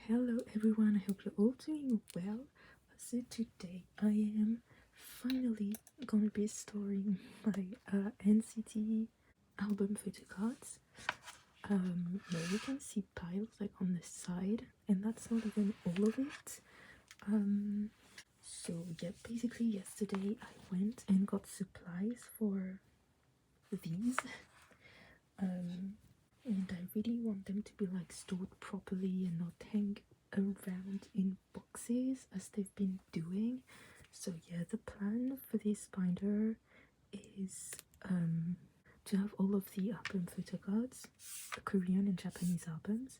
Hello everyone, I hope you're all doing well. So today I am finally gonna be storing my NCT album photocards. Now you can see piles like on the side, and that's not even all of it. So yeah, basically yesterday I went and got supplies for these. And I really want them to be like stored properly and not hang around in boxes as they've been doing. So yeah, the plan for this binder is to have all of the album photo cards, Korean and Japanese albums.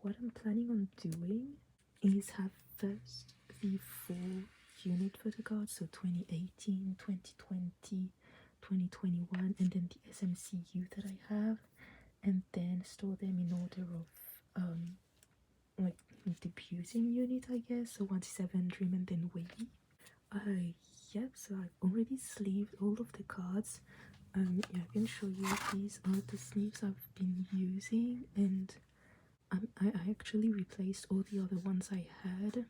What I'm planning on doing is have first the full unit photo cards, so 2018, 2020, 2021, and then the SMCU that I have, and then store them in order of like debuting unit, I guess. So 127 Dream and then WayV. Yep, so I've already sleeved all of the cards. Yeah, I can show you these are the sleeves I've been using, and I actually replaced all the other ones I had,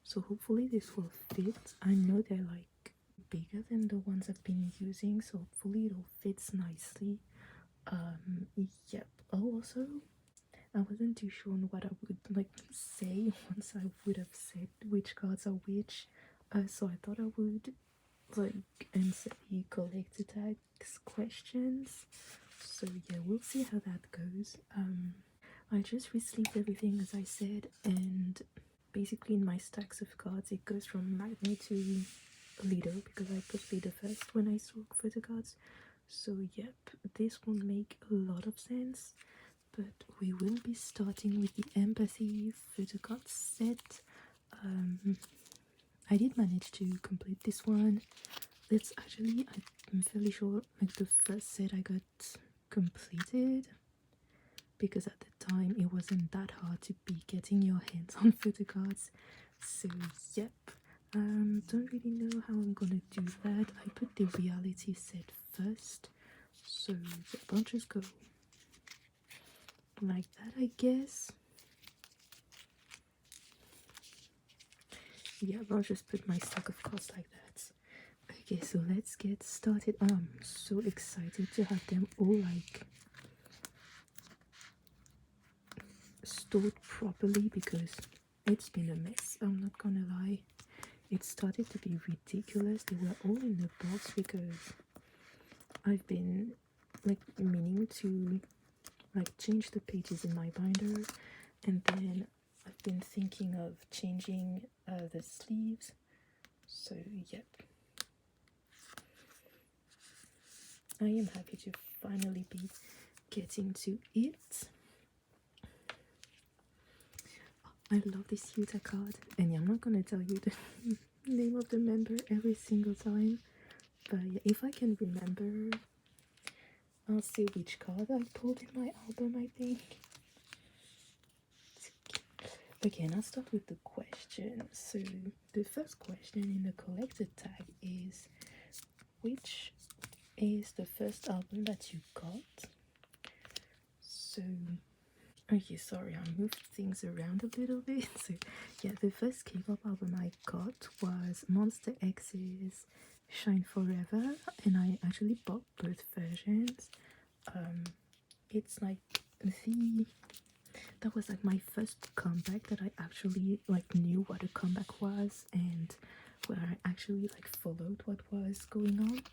so hopefully this will fit. I know they're like bigger than the ones I've been using, so hopefully it all fits nicely. Yep. Oh, also, I wasn't too sure on what I would like say once I would have said which cards are which. So I thought I would like answer the collector tags questions. So yeah, we'll see how that goes. I just re-sleeved everything as I said, and basically in my stacks of cards it goes from magnet to leader because I put leader first when I saw photo cards. So yep, this will make a lot of sense, but we will be starting with the empathy photo card set. I did manage to complete this one. It's actually, I'm fairly sure, like the first set I got completed, because at the time it wasn't that hard to be getting your hands on photo cards. So yep, don't really know how I'm gonna do that. I put the reality set first, so yeah, I'll just go like that, I guess. Yeah, I'll just put my stack of cards like that. Okay, so let's get started. I'm so excited to have them all like stored properly because it's been a mess, I'm not gonna lie. It started to be ridiculous. They were all in the box because I've been like meaning to like change the pages in my binder, and then I've been thinking of changing the sleeves. So yep, I am happy to finally be getting to it. I love this Utah card, and yeah, I'm not gonna tell you the name of the member every single time, but yeah, if I can remember, I'll see which card I pulled in my album, I think. Okay, and I'll start with the question. So the first question in the collector tag is, which is the first album that you got? So okay, sorry, I moved things around a little bit. So yeah, the first K-pop album I got was Monster X's Shine Forever, and I actually bought both versions. It's like that was like my first comeback that I actually like knew what a comeback was, and where I actually like followed what was going on.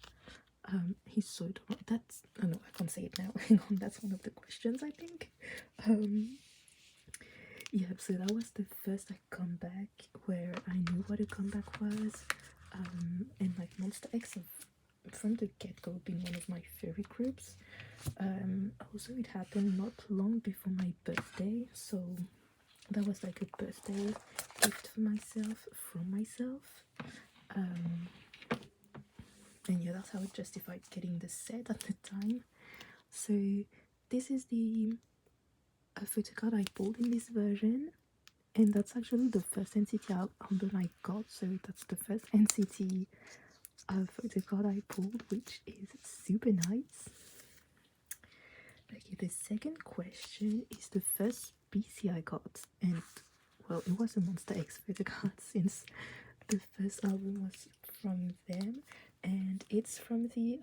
He's so that's, oh no, I can't say it now. Hang on, that's one of the questions, I think. Yeah, so that was the first like comeback where I knew what a comeback was. And like Monster X from the get-go being one of my favorite groups. Also it happened not long before my birthday, so that was like a birthday gift for myself from myself. And yeah, that's how I justified getting the set at the time. So this is the photo card I pulled in this version, and that's actually the first NCT album I got, so that's the first NCT photo card I pulled, which is super nice. Okay, the second question is the first PC I got, and well, it was a Monster X photocard since the first album was from them, and it's from the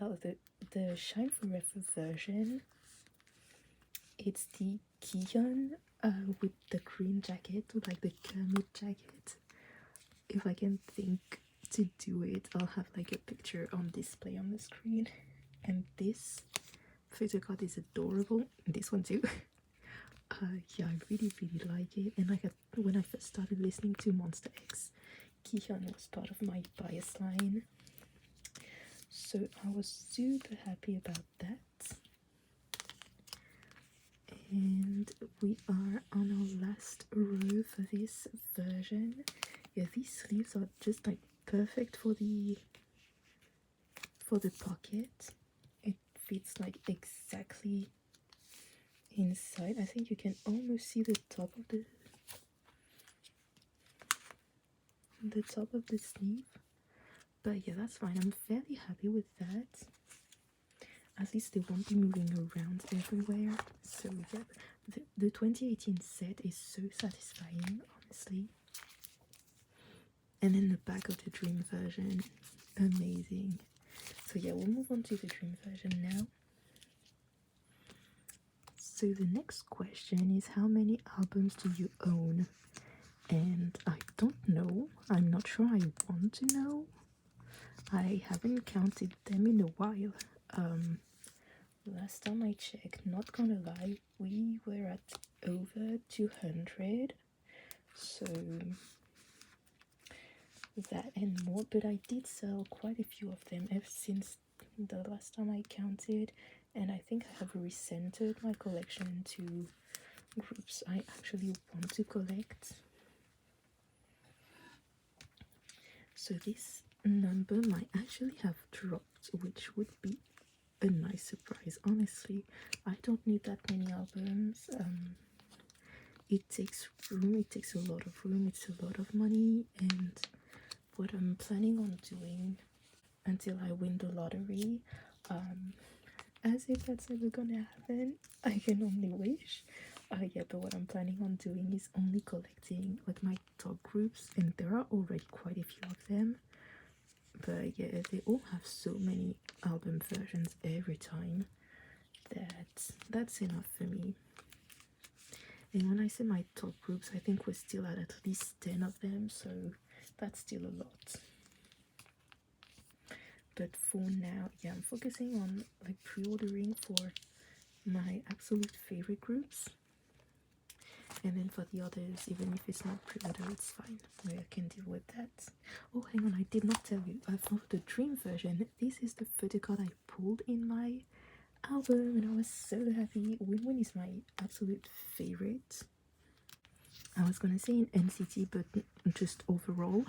Shine Forever version. It's the Kion with the green jacket, with like the Kermit jacket. If I can think to do it, I'll have like a picture on display on the screen. And this photocard is adorable. This one too. Yeah, I really like it. And when I first started listening to Monster X, Kihyun was part of my bias line, so I was super happy about that. And we are on our last row for this version. Yeah, these sleeves are just like perfect for the pocket. It fits like exactly inside. I think you can almost see the top of the sleeve, but yeah, that's fine. I'm fairly happy with that. At least they won't be moving around everywhere. So yeah, the 2018 set is so satisfying, honestly. And then the back of the Dream version, amazing. So yeah, we'll move on to the Dream version now. So the next question is, how many albums do you own? And I don't know. I'm not sure I want to know. I haven't counted them in a while. Last time I checked, not gonna lie, we were at over 200. So that and more, but I did sell quite a few of them ever since the last time I counted, and I think I have recentered my collection into groups I actually want to collect. So this number might actually have dropped, which would be a nice surprise. Honestly, I don't need that many albums. It takes room, it takes a lot of room, it's a lot of money, and what I'm planning on doing until I win the lottery, as if that's ever gonna happen, I can only wish. Yeah, but what I'm planning on doing is only collecting like my top groups, and there are already quite a few of them. But yeah, they all have so many album versions every time that that's enough for me. And when I say my top groups, I think we're still at least 10 of them, so that's still a lot. But for now, yeah, I'm focusing on like pre-ordering for my absolute favorite groups, and then for the others, even if it's not pre-order, it's fine. I can deal with that. Oh, hang on, I did not tell you. For the Dream version, this is the photo card I pulled in my album, and I was so happy. Win-Win is my absolute favorite. I was gonna say in NCT, but just overall.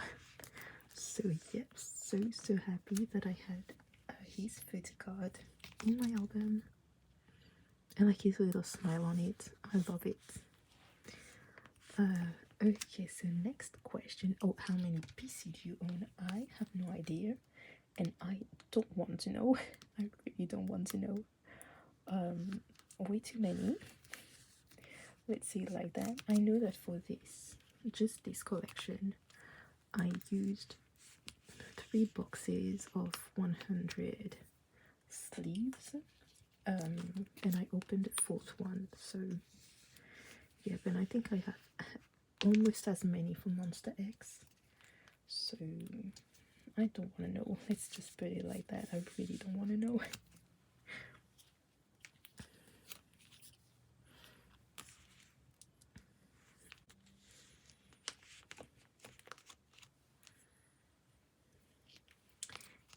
So yeah, so happy that I had his photo card in my album. And like his little smile on it. I love it. Okay, so next question. Oh, how many PC do you own? I have no idea, and I don't want to know. I really don't want to know. Way too many. Let's see it like that. I know that for just this collection, I used 3 boxes of 100 sleeves, and I opened the 4th one. So yeah, but I think I have almost as many for Monster X. So I don't want to know. Let's just put it like that. I really don't want to know.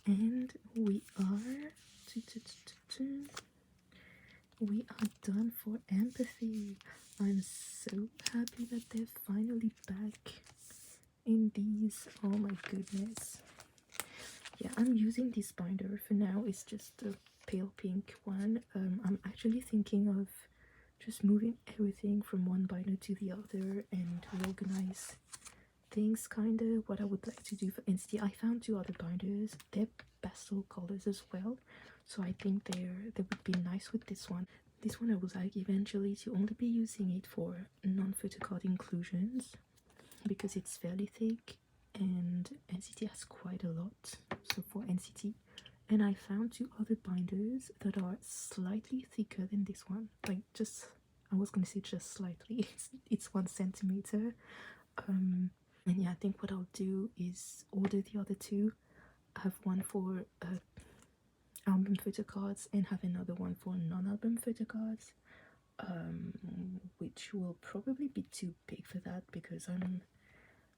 And we are done for empathy. I'm so happy that they're finally back in these. Oh my goodness. Yeah, I'm using this binder for now. It's just a pale pink one. I'm actually thinking of just moving everything from one binder to the other and reorganize things, kind of what I would like to do for NCT. I found 2 other binders. They're pastel colors as well, so I think they would be nice with this one. This one I was like eventually to only be using it for non-photocard inclusions because it's fairly thick and NCT has quite a lot. So for NCT, and I found two other binders that are slightly thicker than this one, like just, I was gonna say just slightly, it's 1 centimeter. And yeah, I think what I'll do is order the other two. I have one for album photocards and have another one for non-album photocards, which will probably be too big for that because I'm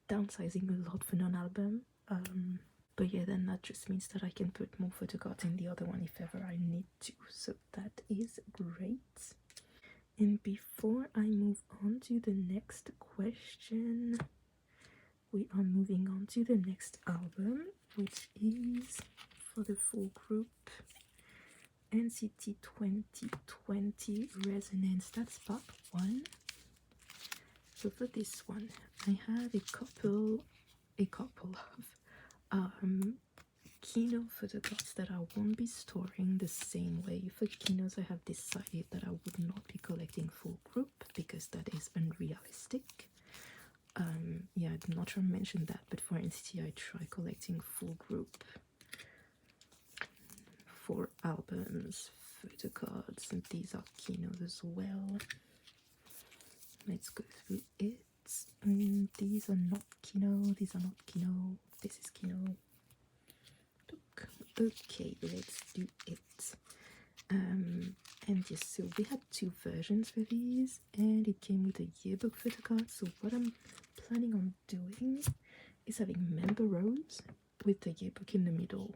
downsizing a lot for non-album. But yeah, then that just means that I can put more photocards in the other one if ever I need to, so that is great. And before I move on to the next question, we are moving on to the next album, which is for the full group NCT 2020 Resonance. That's part 1. So for this one, I have a couple of Kino photographs that I won't be storing the same way. For Kinos, I have decided that I would not be collecting full group because that is unrealistic. Yeah, I'm not sure I mentioned that, but for NCT, I try collecting full group for albums, photocards, and these are Kinos as well. Let's go through it. These are not Kino, these are not Kino, this is Kino. Okay, let's do it. And yes, so we had 2 versions for these, and it came with a yearbook photocard. So what I'm planning on doing is having member rows with the yearbook in the middle.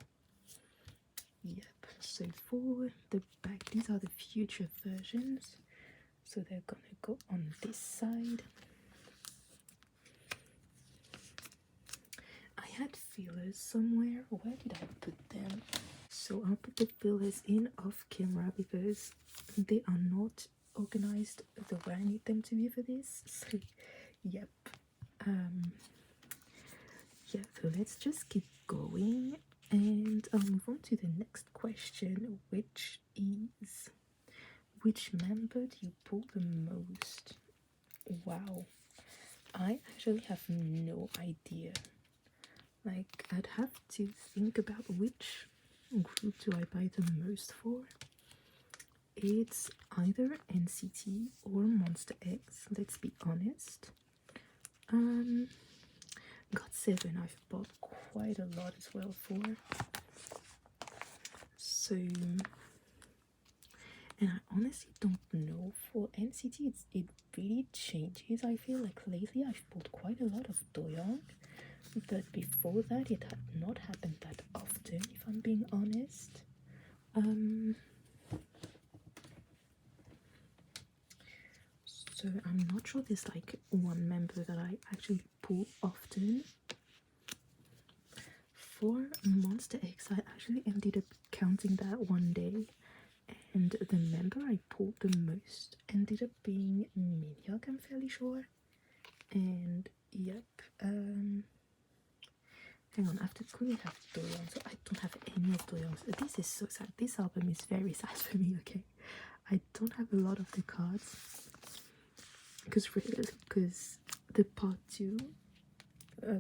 Yep, so for the back, these are the future versions. So they're gonna go on this side. I had fillers somewhere. Where did I put them? So I'll put the fillers in off camera because they are not organized the way I need them to be for this. So yep. Yeah, so let's just keep going and I'll move on to the next question, which is, which member do you pull the most? Wow, I actually have no idea. Like, I'd have to think about which group do I buy the most for. It's either NCT or Monster X, let's be honest. GOT7 I've bought quite a lot as well for. So, and I honestly don't know. For NCT, it really changes. I feel like lately I've bought quite a lot of Doyoung, but before that it had not happened that often, if I'm being honest. So I'm not sure there's like one member that I actually pull often. For Monster X, I actually ended up counting that one day, and the member I pulled the most ended up being Minhyuk, I'm fairly sure. And yep, hang on, after school we have Doyoung, so I don't have any of Doyoung's. This is so sad. This album is very sad for me, okay? I don't have a lot of the cards because the part 2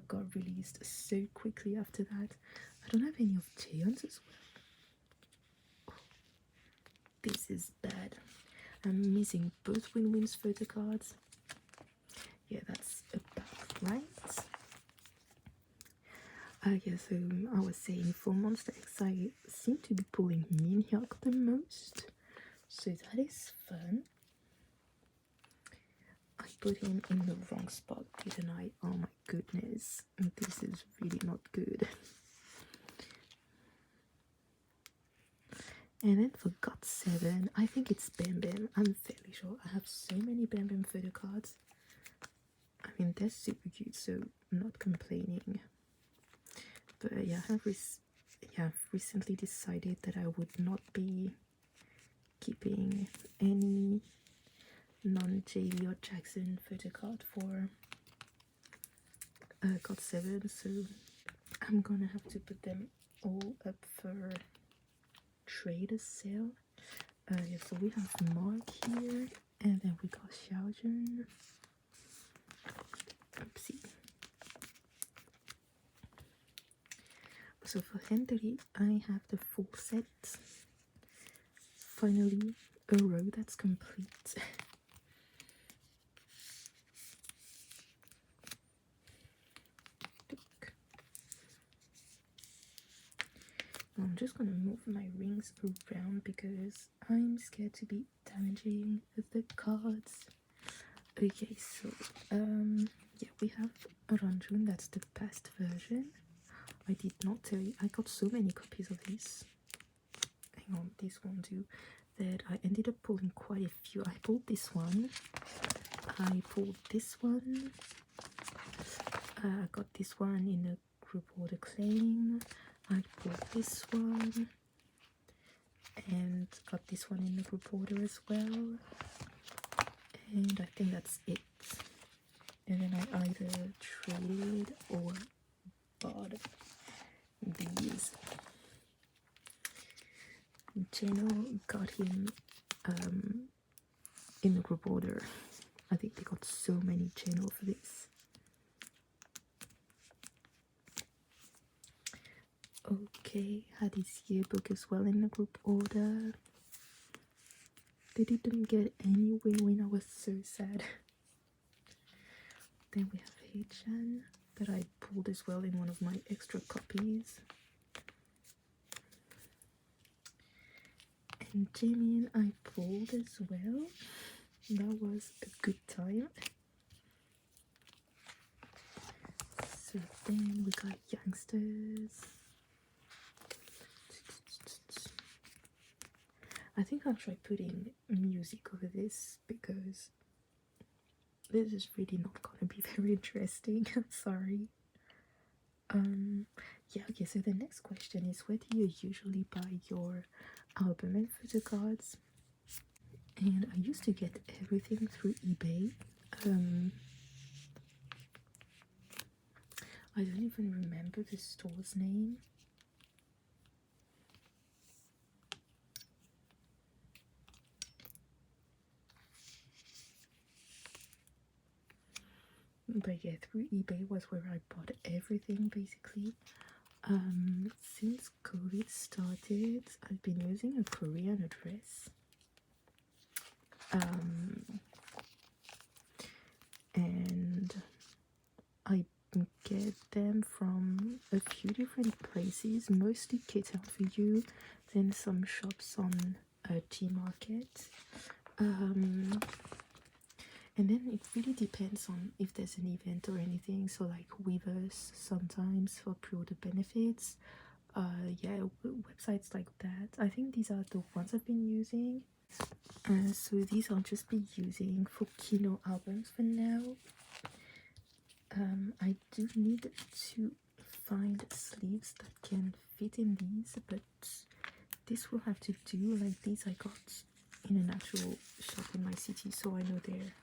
got released so quickly after that. I don't have any of Taeyeon's as well. Oh, this is bad. I'm missing both Win-Win's photo cards. Yeah, that's about right. Yeah, so I was saying for Monster X, I seem to be pulling Minhyuk the most, so that is fun. I put him in the wrong spot, didn't I? Oh my goodness, this is really not good. And then for GOT7, I think it's Bam Bam. I'm fairly sure. I have so many Bam Bam photo cards. I mean, they're super cute, so I'm not complaining. But yeah, I've recently decided that I would not be keeping any non-JV or Jackson photo card for GOT7, so I'm gonna have to put them all up for trader sale. Yeah, so we have Mark here, and then we got Xiaojun. Oopsie. So for Henry, I have the full set. Finally, a row that's complete. I'm just gonna move my rings around because I'm scared to be damaging the cards. Okay, so yeah, we have a Ranjun, that's the past version. I did not tell you, I got so many copies of this. Hang on, this one too, that I ended up pulling quite a few. I pulled this one, I pulled this one, I got this one in a group order claim, I pulled this one, and got this one in the group order as well, and I think that's it. And then I either traded or bought these. Channel got him in the group order. I think they got so many channel for this. Okay, had his yearbook as well in the group order. They didn't get anywhere when I was so sad. Then we have Hei-chan that I pulled as well in one of my extra copies. And Jimin I pulled as well. That was a good time. So then we got youngsters. I think I'll try putting music over this because this is really not gonna be very interesting. I'm sorry. Yeah, okay, so the next question is, where do you usually buy your album and photo cards? And I used to get everything through eBay. I don't even remember the store's name. But yeah, through eBay was where I bought everything basically. Since COVID started, I've been using a Korean address. And I get them from a few different places, mostly Cater for You, then some shops on G-Market. And then it really depends on if there's an event or anything. So like Weavers sometimes for pre-order benefits. Yeah, websites like that. I think these are the ones I've been using. So these I'll just be using for Kino albums for now. I do need to find sleeves that can fit in these, but this will have to do. Like these I got in an actual shop in my city, so I know they're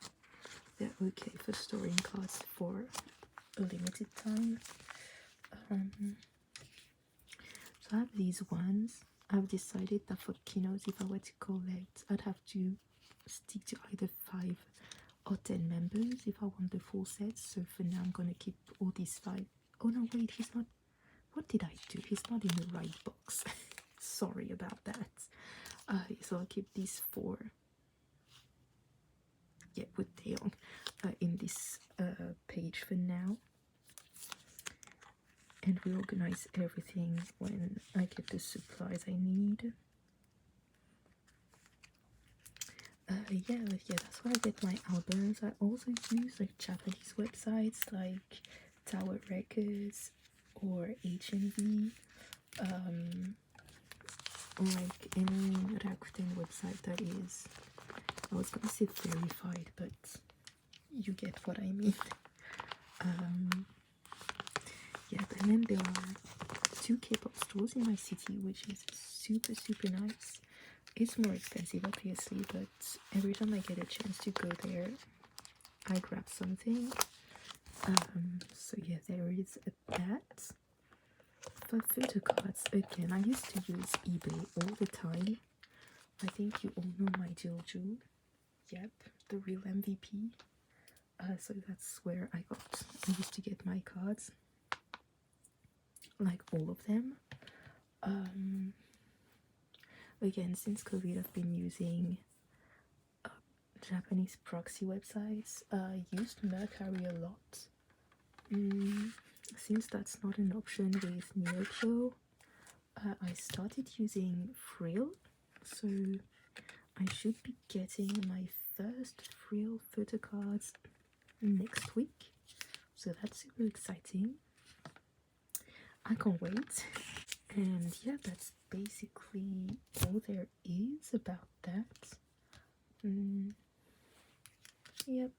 okay for storing cards for a limited time. So I have these ones. I've decided that for Kinos, if I were to collect, I'd have to stick to either 5 or 10 members if I want the full set. So for now I'm gonna keep all these 5. Oh no, wait, he's not. What did I do? He's not in the right box. Sorry about that. So I'll keep these 4. Yeah, with Taeyong in this page for now, and reorganize everything when I get the supplies I need. Yeah, that's where I get my albums. I also use like Japanese websites like Tower Records or HMV, or like any Rakuten website that is, I was gonna say verified, but you get what I mean. Yeah, and then there are 2 K-pop stores in my city, which is super nice. It's more expensive obviously, but every time I get a chance to go there, I grab something. So yeah, there is that. For photo cards, again, I used to use eBay all the time. I think you all know my Jojo. Yep, the real MVP. So that's where I used to get my cards, like all of them. Again, since COVID, I've been using Japanese proxy websites. I used Mercari a lot. Since that's not an option with Neojo, I started using Frill, so I should be getting my first Frill photo cards next week, so that's super exciting. I can't wait. And yeah, that's basically all there is about that. Yep.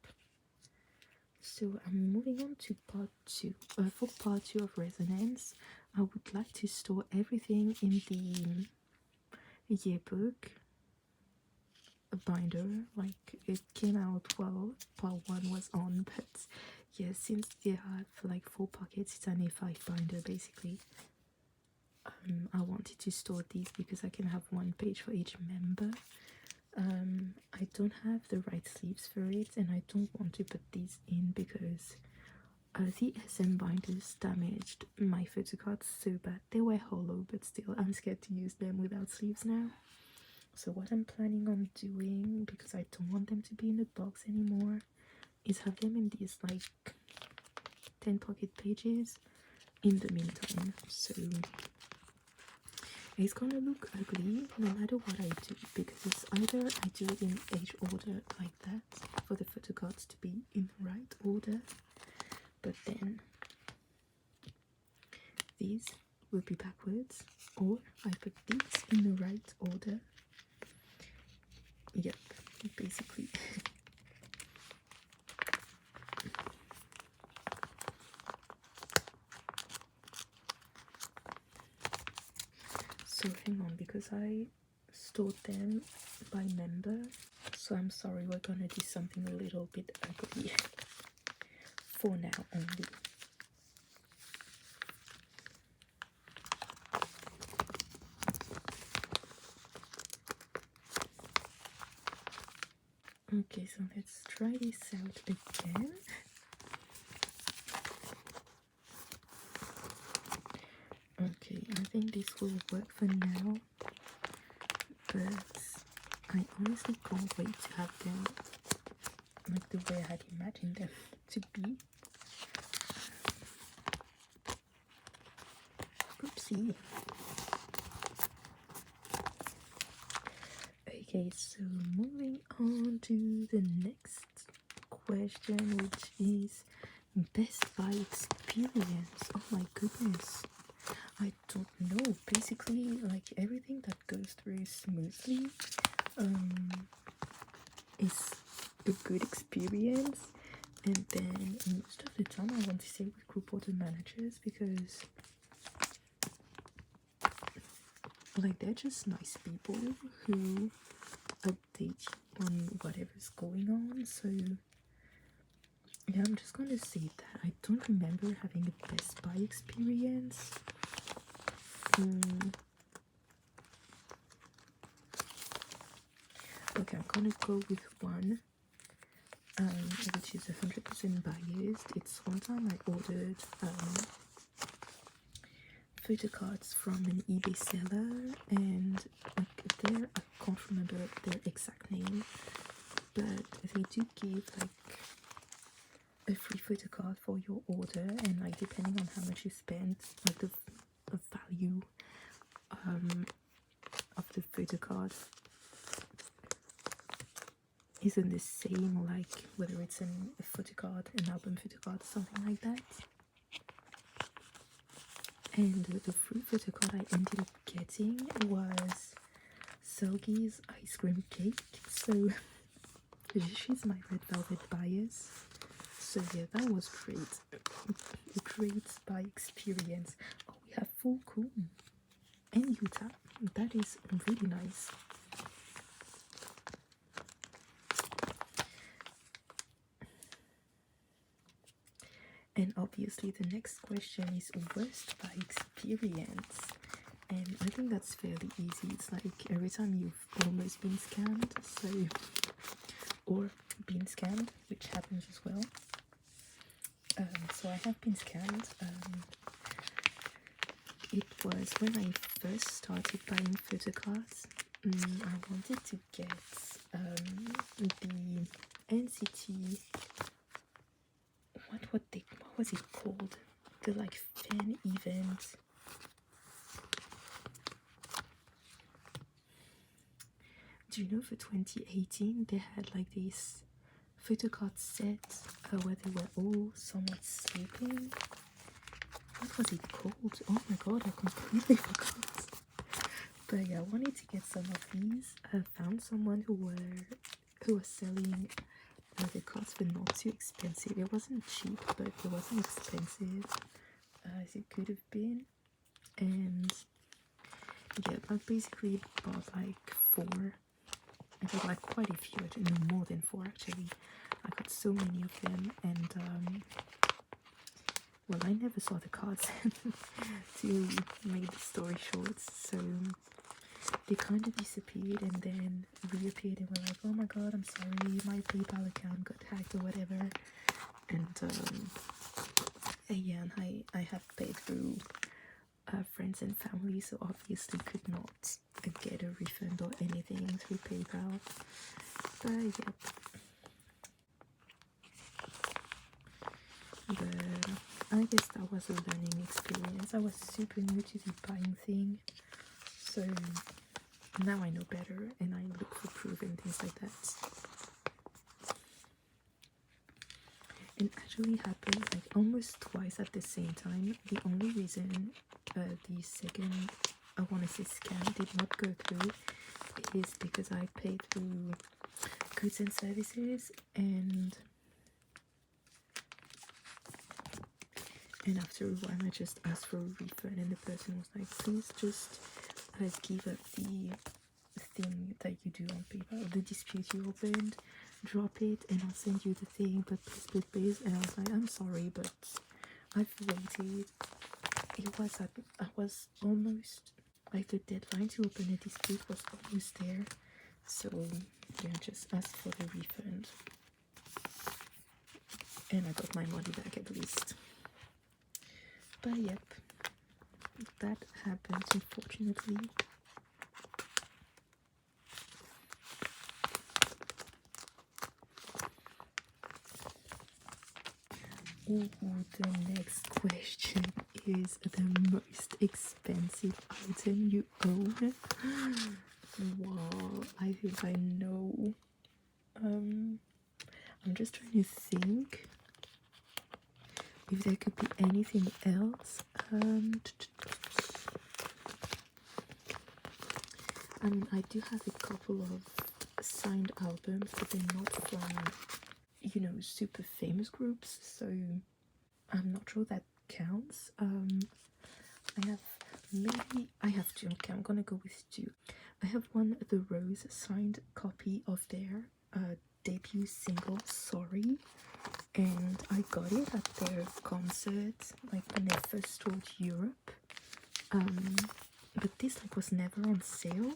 So I'm moving on to part 2. For part 2 of Resonance, I would like to store everything in the yearbook binder. Like, it came out while part 1 was on, but yeah, since they have like 4 pockets, it's an A5 binder basically. I wanted to store these because I can have 1 page for each member. I don't have the right sleeves for it, and I don't want to put these in because the SM binders damaged my photo cards so bad. They were hollow, but still I'm scared to use them without sleeves now. So what I'm planning on doing, because I don't want them to be in a box anymore, is have them in these like 10 pocket pages in the meantime. So it's gonna look ugly no matter what I do, because either I do it in age order like that for the photo cards to be in the right order, but then these will be backwards, or I put these in the right order. Yep, basically. So hang on, because I stored them by member, so I'm sorry, we're gonna do something a little bit ugly for now only. Okay, so let's try this out again. Okay, I think this will work for now, but I honestly can't wait to have them like the way I had imagined them to be. Oopsie. Okay, so moving on to the next question, which is Best Buy experience. Oh my goodness, I don't know. Basically, like everything that goes through smoothly is a good experience, and then most of the time I want to say with group order managers, because like they're just nice people who update on whatever's going on. So yeah, I'm just gonna say that I don't remember having a Best Buy experience. Okay, I'm gonna go with one, which is 100% biased. It's one time I ordered photo cards from an eBay seller, and like I can't remember their exact name, but they do give like a free photo card for your order, and like depending on how much you spend, like the value of the photo card isn't the same, like whether it's a photo card, an album photo card, something like that. And the free photo card I ended up getting was Selgi's ice cream cake. So she's my red velvet bias. So yeah, that was great. A great Buy experience. Oh, we have full Coon and Utah. That is really nice. And obviously the next question is worst Buy experience. and I think that's fairly easy. It's like every time you've almost been scammed, so, or been scammed, which happens as well. So I have been scammed. It was when I first started buying photocards. I wanted to get the NCT, what was it called? The like fan event. Do you know for 2018 they had like this photocard set where they were all somewhat sleeping? What was it called? Oh my god, I completely forgot. But yeah, I wanted to get some of these. I found someone who was selling the cards were not too expensive. It wasn't cheap, but it wasn't expensive as it could have been. And yeah, I basically bought like 4. I got like quite a few, no, more than 4 actually. I got so many of them, and well, I never saw the cards to make the story short, so they kind of disappeared and then reappeared and were like, oh my god, I'm sorry, my PayPal account got hacked or whatever. And yeah, and I have paid through friends and family, so obviously could not get a refund or anything through PayPal. But yep. But I guess that was a learning experience. I was super new to the buying thing, so now I know better and I look for proof and things like that. It actually happened like almost twice at the same time. The only reason the second, I want to say, scam did not go through is because I paid through goods and services, and after a while I just asked for a refund and the person was like, please just give up the thing that you do on PayPal, the dispute you opened, drop it and I'll send you the thing, but please. And I was like, I'm sorry, but I've waited. I was almost, like, the deadline to open a dispute was almost there, so yeah, just asked for the refund and I got my money back at least. But yep, that happened unfortunately. Ooh, the next question is the most expensive item you own. Wow, I think I know. I'm just trying to think if there could be anything else. I mean, I do have a couple of signed albums, but they're not from, you know, super famous groups, so I'm not sure that counts. I have two. Okay, I'm gonna go with 2. I have one, The Rose, signed copy of their debut single Sorry, and I got it at their concert, like when they first toured Europe. But this like was never on sale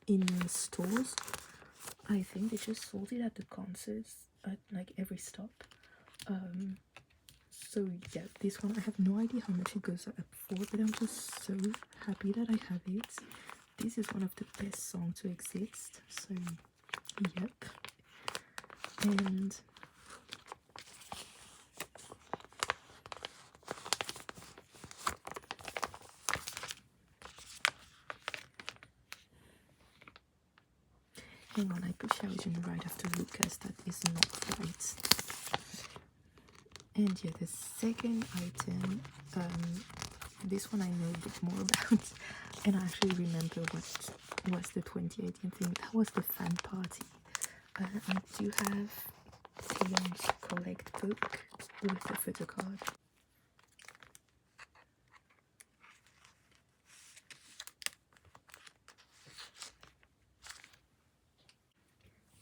in stores. I think they just sold it at the concerts at like every stop. So yeah, this one I have no idea how much it goes up for, but I'm just so happy that I have it. This is one of the best songs to exist, so yep. And hang on, I put Xiaojun right after Lucas, that is not right. And yeah, the second item, this one I know a bit more about, and I actually remember what was the 2018 thing. That was the fan party. I do have Taeyong's collect book with the photo card.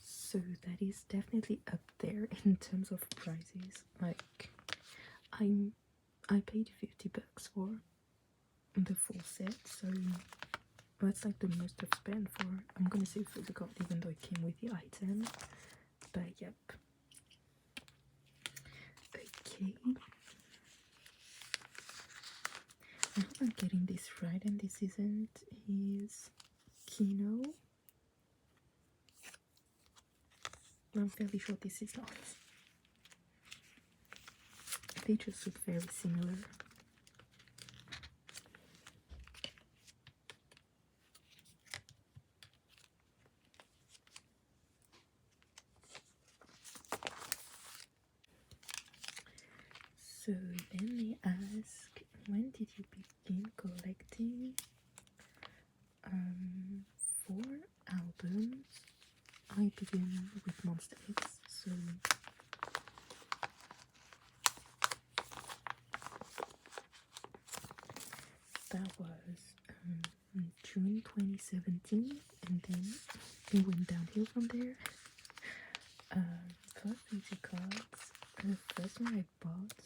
So that is definitely up there in terms of prices. Like, I paid $50 for, the full set, so that's like the most I've spent for, I'm gonna say physical even though it came with the item, but yep. Okay, I hope I'm getting this right and this isn't his Kino. I'm fairly sure this is not. They just look very similar. So then they ask, when did you begin collecting? 4 albums. I began with Monster X, so that was June 2017, and then it went downhill from there. For photocards, the first one I bought,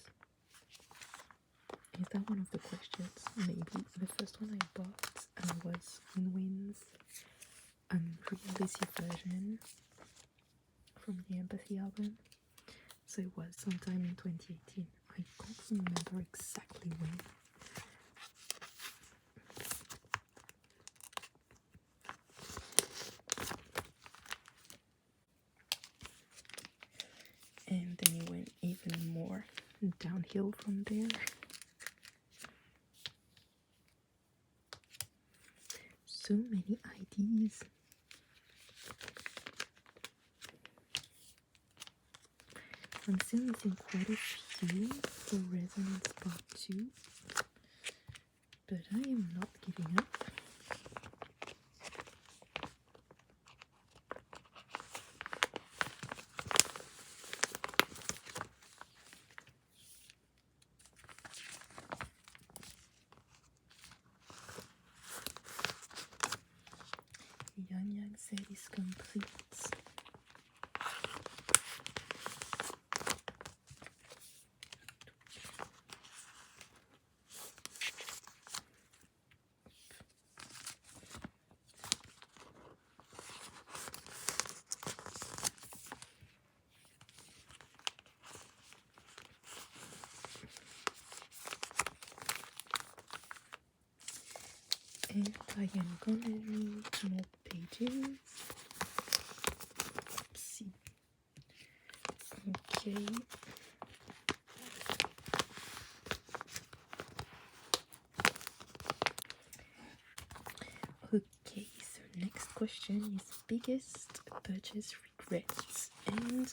is that one of the questions? Maybe. The first one I bought was Win's re-release version from the Empathy album. So it was sometime in 2018. I can't remember exactly when. And then it went even more downhill from there. So many IDs. I'm still missing quite a few for Resonance Part 2, but I am not giving up. Yang Yang set is complete. And I am gonna need more pages. Let's see. Okay. Okay, so next question is biggest purchase regrets, and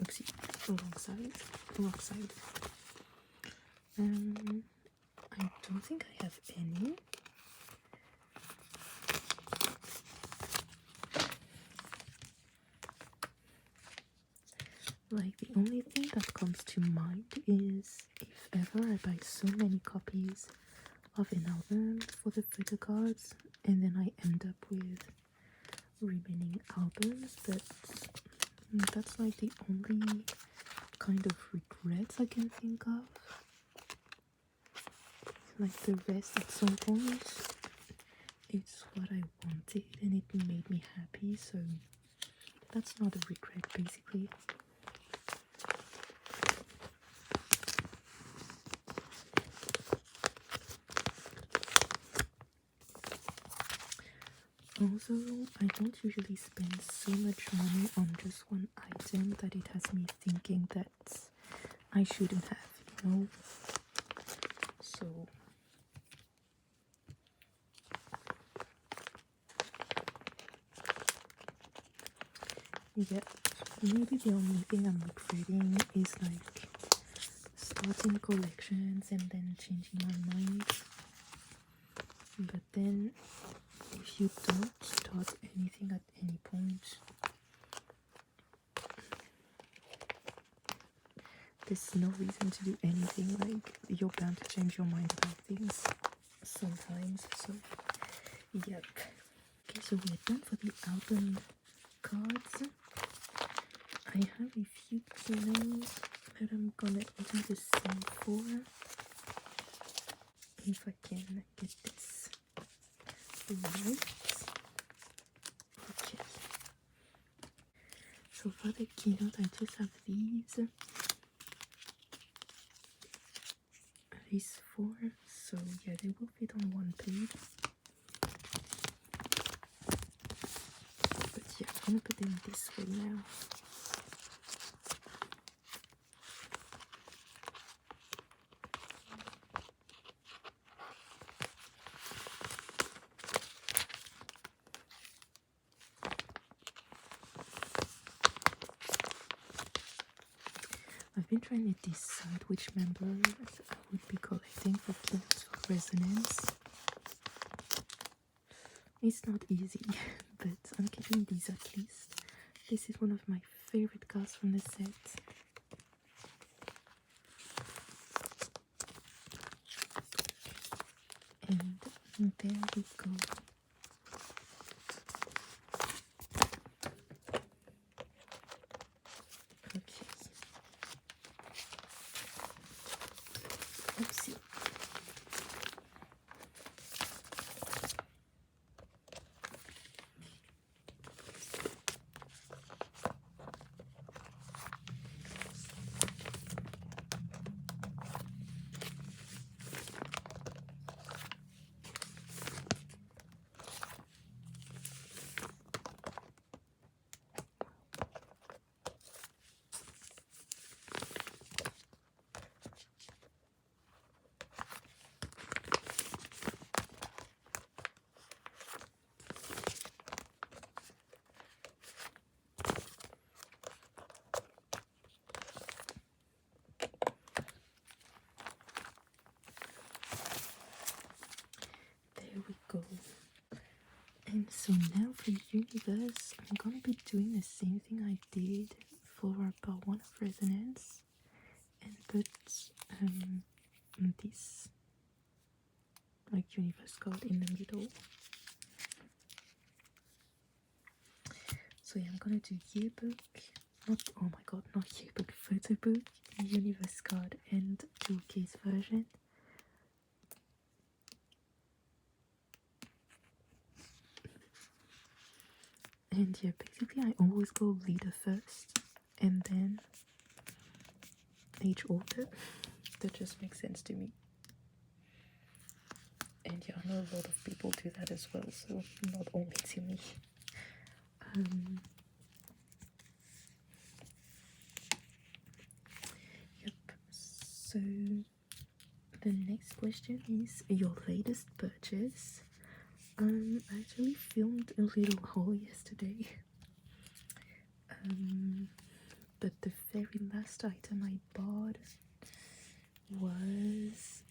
oopsie, wrong side. I don't think I have any. Like, the only thing that comes to mind is if ever I buy so many copies of an album for the photo cards and then I end up with remaining albums, but that's like the only kind of regrets I can think of. Like, the rest, at some point, it's what I wanted and it made me happy, so that's not a regret basically. Also, I don't usually spend so much money on just one item that it has me thinking that I shouldn't have, you know? So, yeah, maybe the only thing I'm regretting is like starting collections and then changing my mind. But then, if you don't start anything at any point, there's no reason to do anything. Like, you're bound to change your mind about things sometimes. So, yep. Okay, so we're done for the album cards. I have a few kilos that I'm gonna do the same for. if I can get this right. Okay. So for the keynote, I just have these four. So yeah, they will fit on one page. But yeah, I'm gonna put them this way now. I've been trying to decide which members I would be collecting for keynotes for resonance. It's not easy, but I'm keeping these at least. This is one of my favorite cards from the set. And there we go. Okay. Oopsie. There we go. And so now for Universe, I'm gonna be doing the same thing I did for part 1 of Resonance and put this like Universe card in the middle. So yeah, I'm gonna do yearbook, not, oh my god, not yearbook, photo book, Universe card and jewel case version. And yeah, basically I always go leader first and then age order. That just makes sense to me. And yeah, I know a lot of people do that as well, so not only to me. Yep, so the next question is your latest purchase. I actually filmed a little haul yesterday. But the very last item I bought was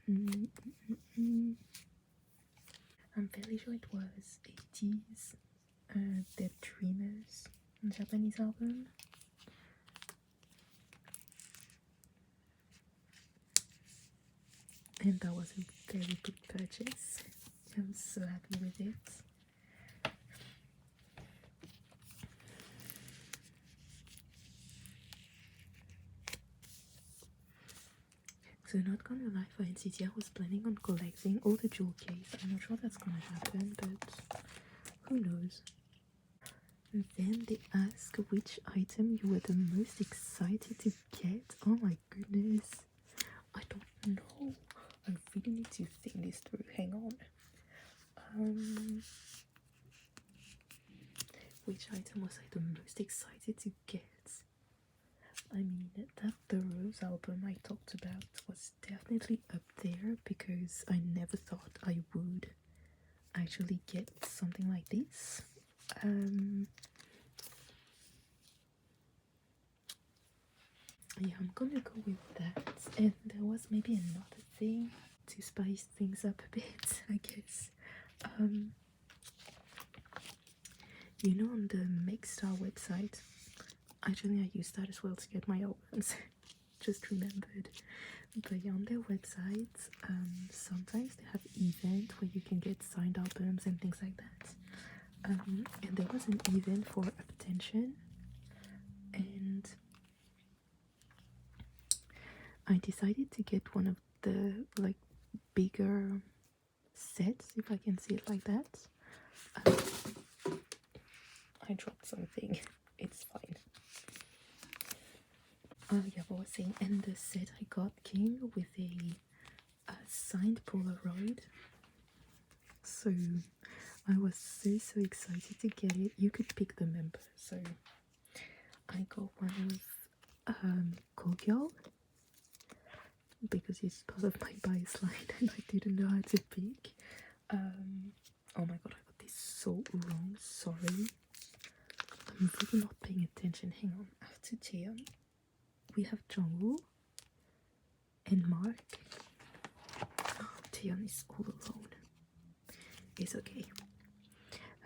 I'm fairly sure it was 80s Dead Dreamers Japanese album. And that was a very big purchase. I'm so happy with it. So not gonna lie, for NCT I was planning on collecting all the jewel case. I'm not sure that's gonna happen, but who knows. And then they ask which item you were the most excited to get. Oh my goodness. I don't know. I really need to think this through. Hang on. Which item was I the most excited to get? I mean, that The Rose album I talked about was definitely up there because I never thought I would actually get something like this. Yeah, I'm gonna go with that. And there was maybe another thing to spice things up a bit, I guess. You know, on the Makestar website, actually I use that as well to get my albums. Just remembered. But yeah, on their website, sometimes they have events where you can get signed albums and things like that. And there was an event for Attention, and I decided to get one of the like bigger sets, if I can say it like that. I dropped something. It's fine. Yeah, what I was saying, and the set I got came with a signed Polaroid. So I was so excited to get it. You could pick the member. So I got one of Cool Girl because it's part of my bias line and I didn't know how to pick. Oh my god, I got this so wrong. Sorry. I'm really not paying attention. Hang on. After Taeyeon, we have Jungwoo and Mark. Oh, Taeyeon is all alone. It's okay.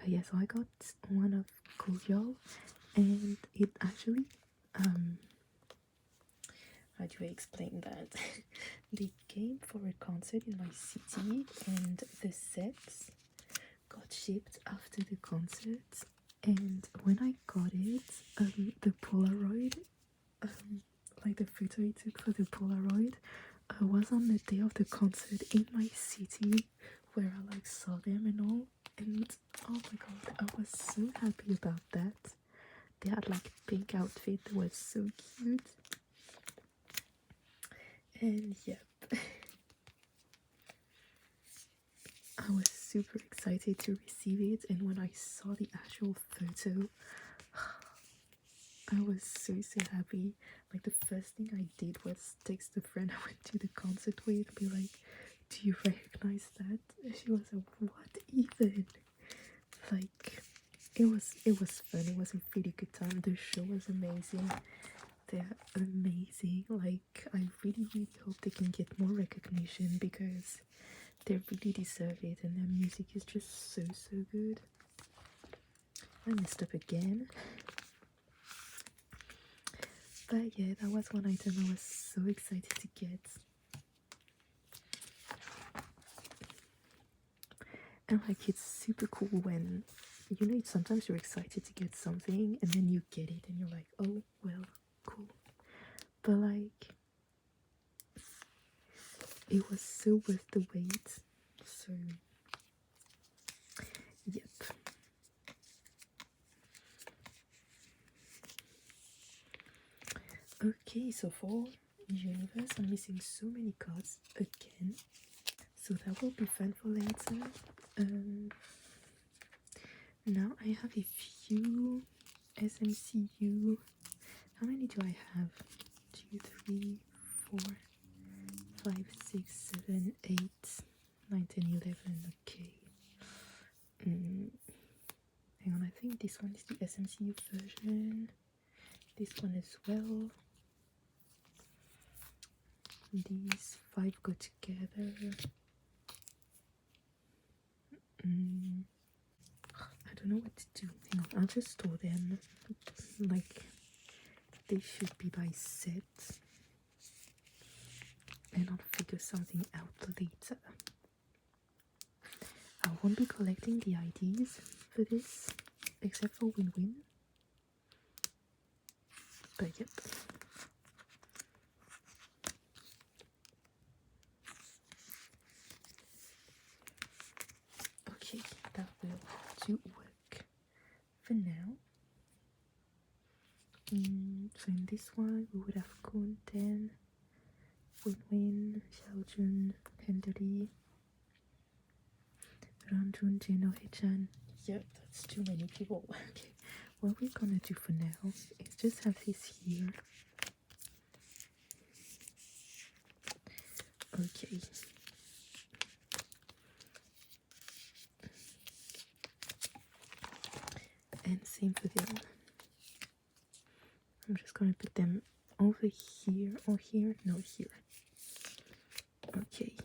Yeah, so I got one of Cool Girl, and it actually, how do I explain that? They came for a concert in my city, and the sets got shipped after the concert. And when I got it, the Polaroid, like the photo I took for the Polaroid, was on the day of the concert in my city, where I like saw them and all. And oh my god, I was so happy about that. They had like pink outfit that was so cute. And yep, I was super excited to receive it, and when I saw the actual photo, I was so happy. Like the first thing I did was text a friend I went to the concert with, be like, do you recognize that? And she was like, what even? Like it was fun. It was a really good time. The show was amazing. They're amazing. Like I really hope they can get more recognition because they really deserve it, and their music is just so good. I messed up again. But yeah, that was one item I was so excited to get. And like it's super cool when, you know, sometimes you're excited to get something and then you get it and you're like, oh well, cool. But like it was so worth the wait. So yep. Okay, so for Universe I'm missing so many cards again, so that will be fun for later. Now I have a few SMCU. How many do I have? 2, 3, 4, 5, 6, 7, 8, 9, 10, 11. Okay. Hang on, I think this one is the SMCU version. This one as well. These 5 go together. I don't know what to do. Hang on, I'll just store them. Like, they should be by set. And I'll figure something out later. I won't be collecting the IDs for this, except for Win-Win. But yep. Okay, that will have to work for now. So in this one, we would have Kunten, Win-Win, Xiaojun, Hendery, Ranjun, Jeno, Hechan. Yep, that's too many people. Okay, what we're gonna do for now is just have this here. Okay. And same for them. I'm just gonna put them over here or here. No, here. Okay.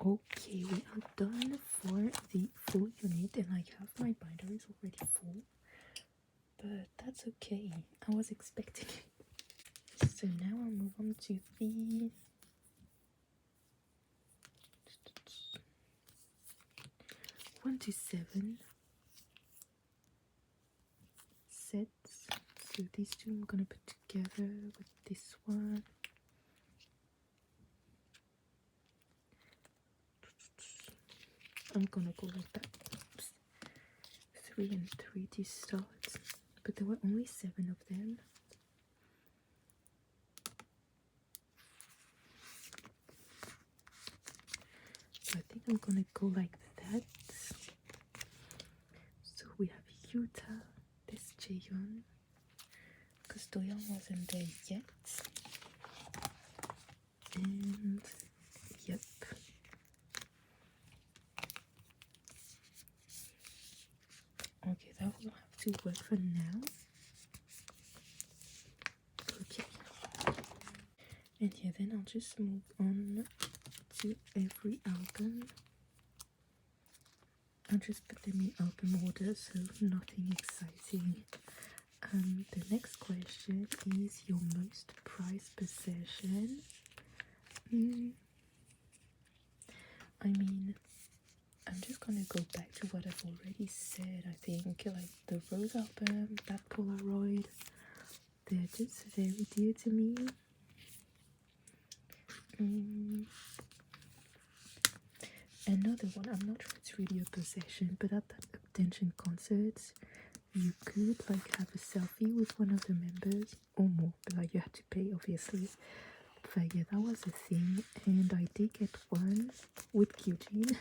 Okay, we are done for the full unit, and I have my binder is already full. But that's okay. I was expecting it. So now I'll move on to the 1 to 7 sets. So these two I'm gonna put together with this one. I'm gonna go like that. Oops. 3 and 3 to start, but there were only 7 of them. So I think I'm gonna go like that. So we have Yuta, there's Jaehyun, because Doyoung wasn't there yet. And yep. Okay, that will have to work for now. Okay. And yeah, then I'll just move on to every album. I'll just put them in album order, so nothing exciting. The next question is your most prized possession. I mean, I'm just gonna go back to what I've already said. I think like the Rose album, that Polaroid, they're just very dear to me. Another one, I'm not sure it's really a possession, but at that Attention concert, you could like have a selfie with one of the members or more, but like you had to pay obviously. But yeah, that was a thing, and I did get one with Kyujin.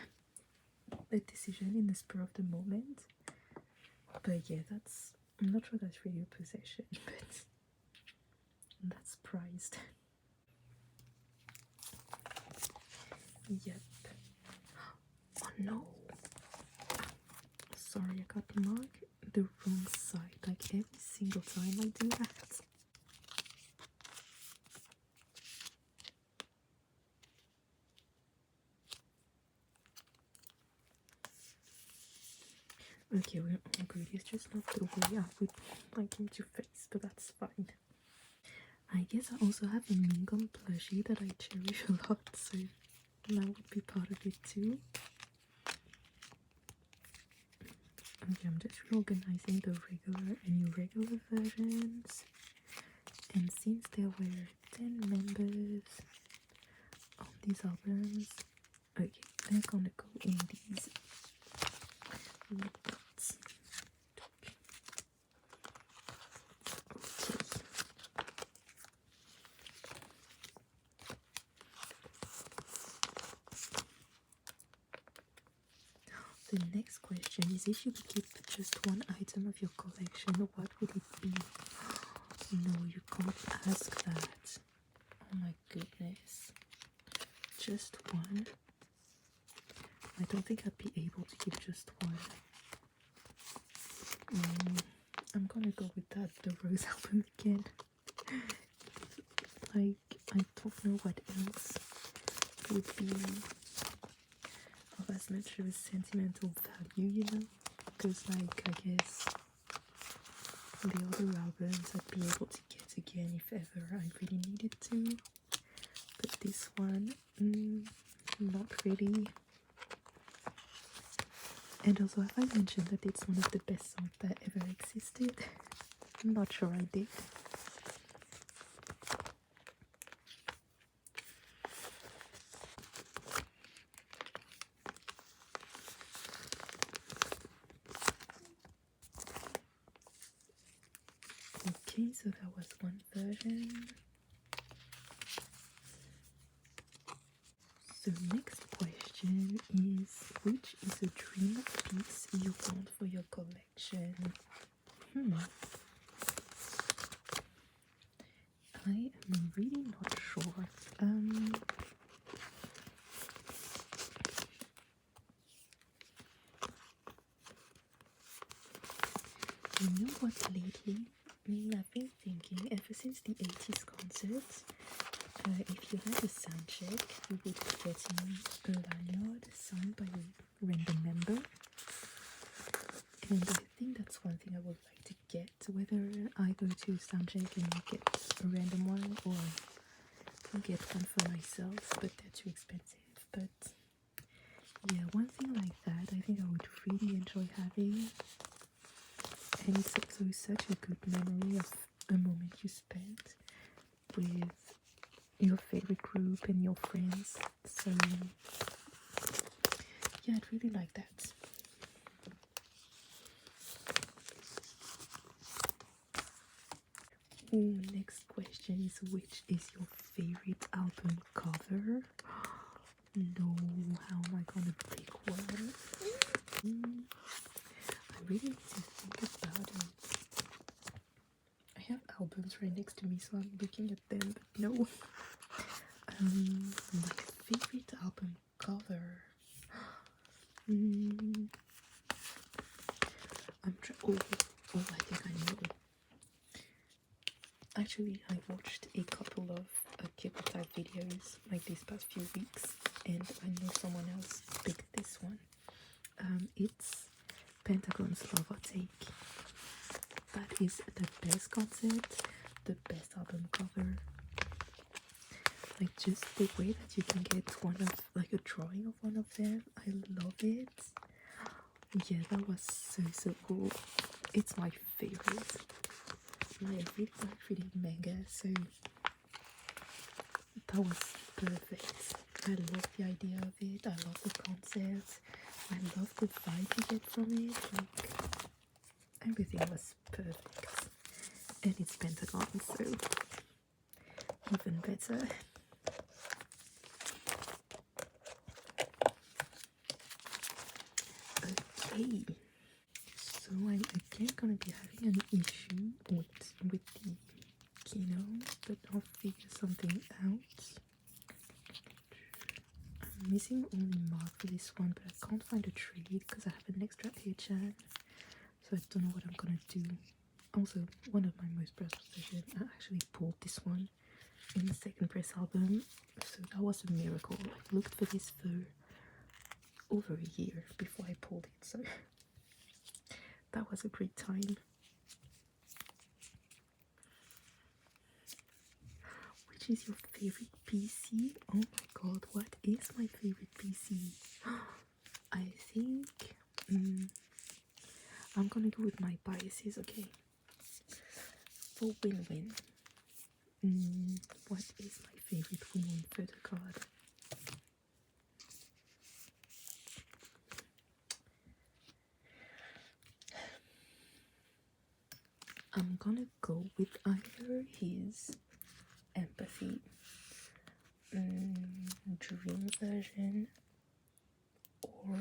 A decision in the spur of the moment. But yeah, I'm not sure that's really a possession, but that's prized. Yep. Oh no. Sorry, I got marked the wrong side. Like every single time I do that. Okay, we're all good. It's just not the way I would like him to face, but that's fine. I guess I also have a Mingum plushie that I cherish a lot, so that would be part of it too. Okay, I'm just reorganizing the regular and irregular versions. And since there were 10 members on these albums, okay, they're gonna go in these buckets. Okay. The next question is, if you could keep just one item of your collection, what would it be? No, you can't ask that. Oh my goodness. Just one? I don't think I'd be able to keep just one. I'm gonna go with that, the Rose album again. Like, I don't know what else would be of as much of a sentimental value, you know? Because, like, I guess the other albums I'd be able to get again if ever I really needed to. But this one, not really. And also, have I mentioned that it's one of the best songs that ever existed? I'm not sure I did. Okay, so that was one version. So next question is, which is a dream piece you want for your collection? I am really not sure. You know what, lately I've been thinking, ever since the 80s concerts, if you had a sound check, you would be getting a lanyard signed by a random member. And I think that's one thing I would like to get, whether I go to sound check and get a random one, or I'll get one for myself, but they're too expensive. But yeah, one thing like that I think I would really enjoy having. And it's also such a good memory of a moment you spent with your favorite group and your friends. So yeah, I'd really like that. Ooh, next question is, which is your favorite album cover? No, how am I gonna pick one? I really need to think about it. I have albums right next to me, so I'm looking at them, but no. My favorite album cover. Oh, I think I know. Actually, I watched a couple of K-pop type videos like these past few weeks, and I know someone else picked this one. It's Pentagon's Lava Take. That is the best concept, the best album cover. Like, just the way that you can get one of, like, a drawing of one of them. I love it. Yeah, that was so cool. It's my favorite. I really like reading manga, so that was perfect. I love the idea of it. I love the concept. I love the vibe you get from it. Like, everything was perfect. And it's Pentagon, so even better. Okay, so I'm again gonna be having an issue with the Kino, but I'll figure something out. I'm missing only Mark for this one, but I can't find a trade because I have an extra HN, so I don't know what I'm gonna do. Also, one of my most pressed possessions, I actually pulled this one in the second press album, so that was a miracle. I looked for this for over a year before I pulled it, so that was a great time. Which is your favorite PC? Oh my god, what is my favorite PC? I think I'm gonna go with my biases, okay? For win-win. What is my favorite win-win photo card? I'm gonna go with either his Empathy Dream version or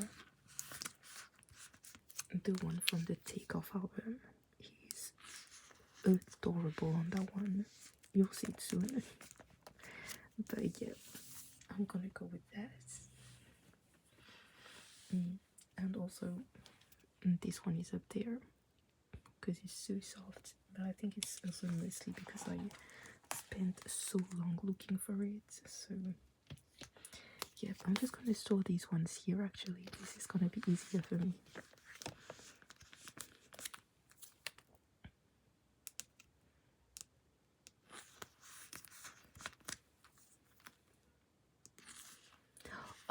the one from the Takeoff album. He's adorable on that one. You'll see it soon. But yeah, I'm gonna go with that. And also, this one is up there because it's so soft. But I think it's also mostly because I spent so long looking for it. So yeah, I'm just gonna store these ones here. Actually, this is gonna be easier for me.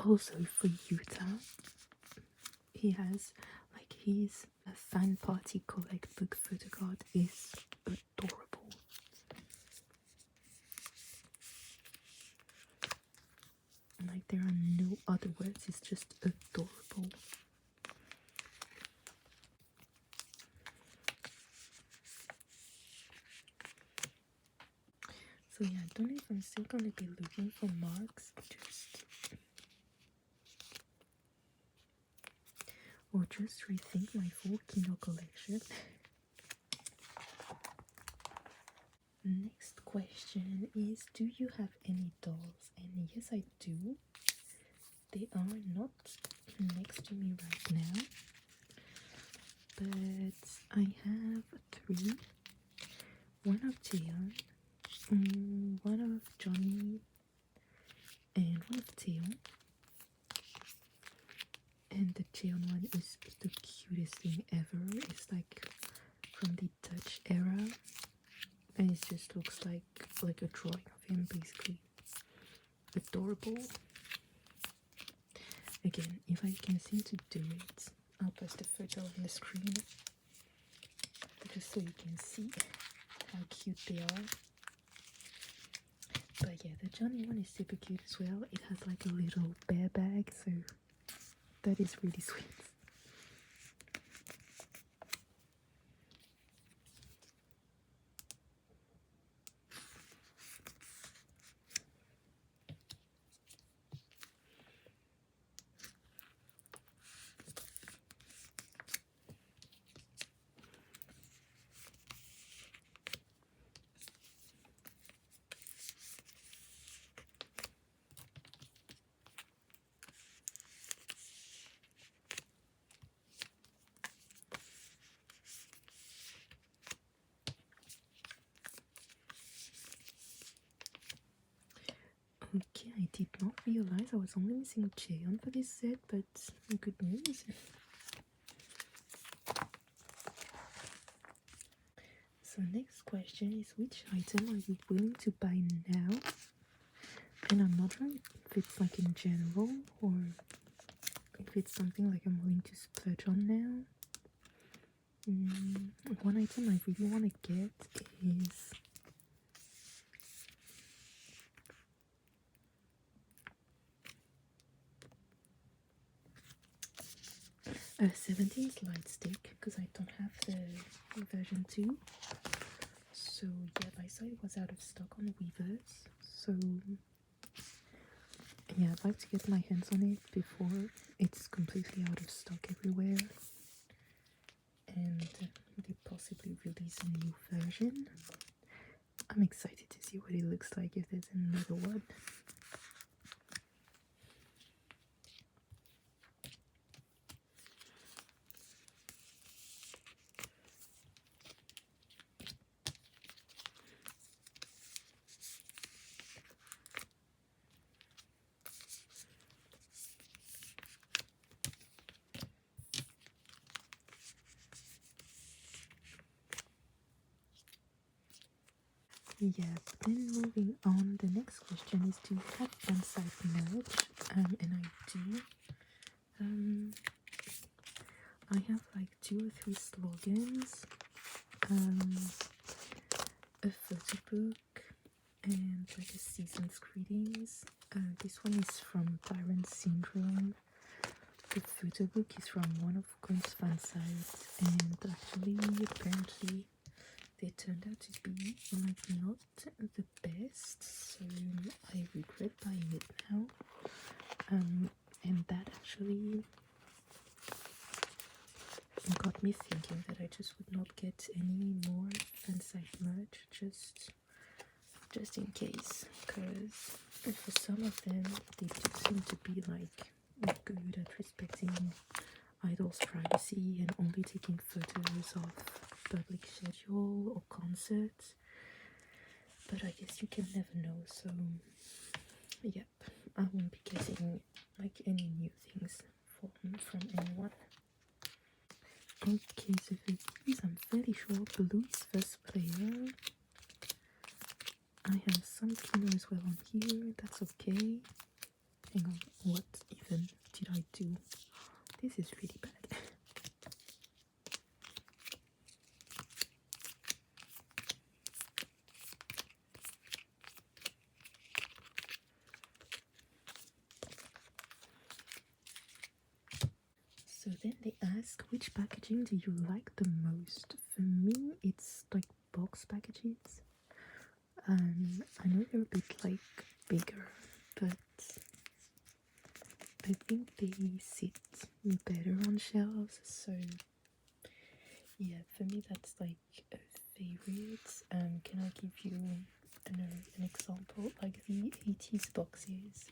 Also for Utah, he has like his fan party collect book photo card is adorable. Like, there are no other words, it's just adorable. So yeah, I don't know if I'm still gonna be looking for marks or just rethink my full Kino collection. Next question is, do you have any dolls? And yes, I do. They are not next to me right now, but I have 3. One of Jaeon, one of Johnny, and one of Taeyeon. And the Jaeon one is the cutest thing ever. It's like from the Dutch era, and it just looks like a drawing of him, basically. Adorable. Again, if I can seem to do it, I'll post a photo on the screen just so you can see how cute they are. But yeah, the Johnny one is super cute as well. It has like a little bear bag, so That is really sweet. Okay, I did not realize I was only missing Jaeon for this set, but good news. So next question is, which item are you willing to buy now? And I'm not sure if it's like in general or if it's something like I'm willing to splurge on now. One item I really want to get is a 17 slide stick, because I don't have the version 2. So yeah, my site was out of stock on Weavers. So yeah, I'd like to get my hands on it before it's completely out of stock everywhere. And they possibly release a new version. I'm excited to see what it looks like if there's another one. Yeah, then moving on, the next question is, do you have on-site merch? And I do. I have like 2 or 3 slogans, a photo book, and like a season's greetings. This one is from Byron Syndrome. The photo book is from one of Gun's fan sites, and actually, apparently, they turned out to be like not the best, so I regret buying it now. And that actually got me thinking that I just would not get any more fansite merch just in case, because for some of them they do seem to be like good at respecting idols' privacy and only taking photos of public schedule or concerts, but I guess you can never know. So yep, I won't be getting like any new things from anyone. Okay, so for these I'm fairly sure Blue is first player. I have some Kino as well on here, that's okay. Hang on, what even did I do? This is really bad. So then they ask, which packaging do you like the most? For me, it's like box packages. I know they're a bit like bigger, but I think they sit better on shelves. So yeah, for me that's like a favorite. Can I give you an example? Like the 80s boxes.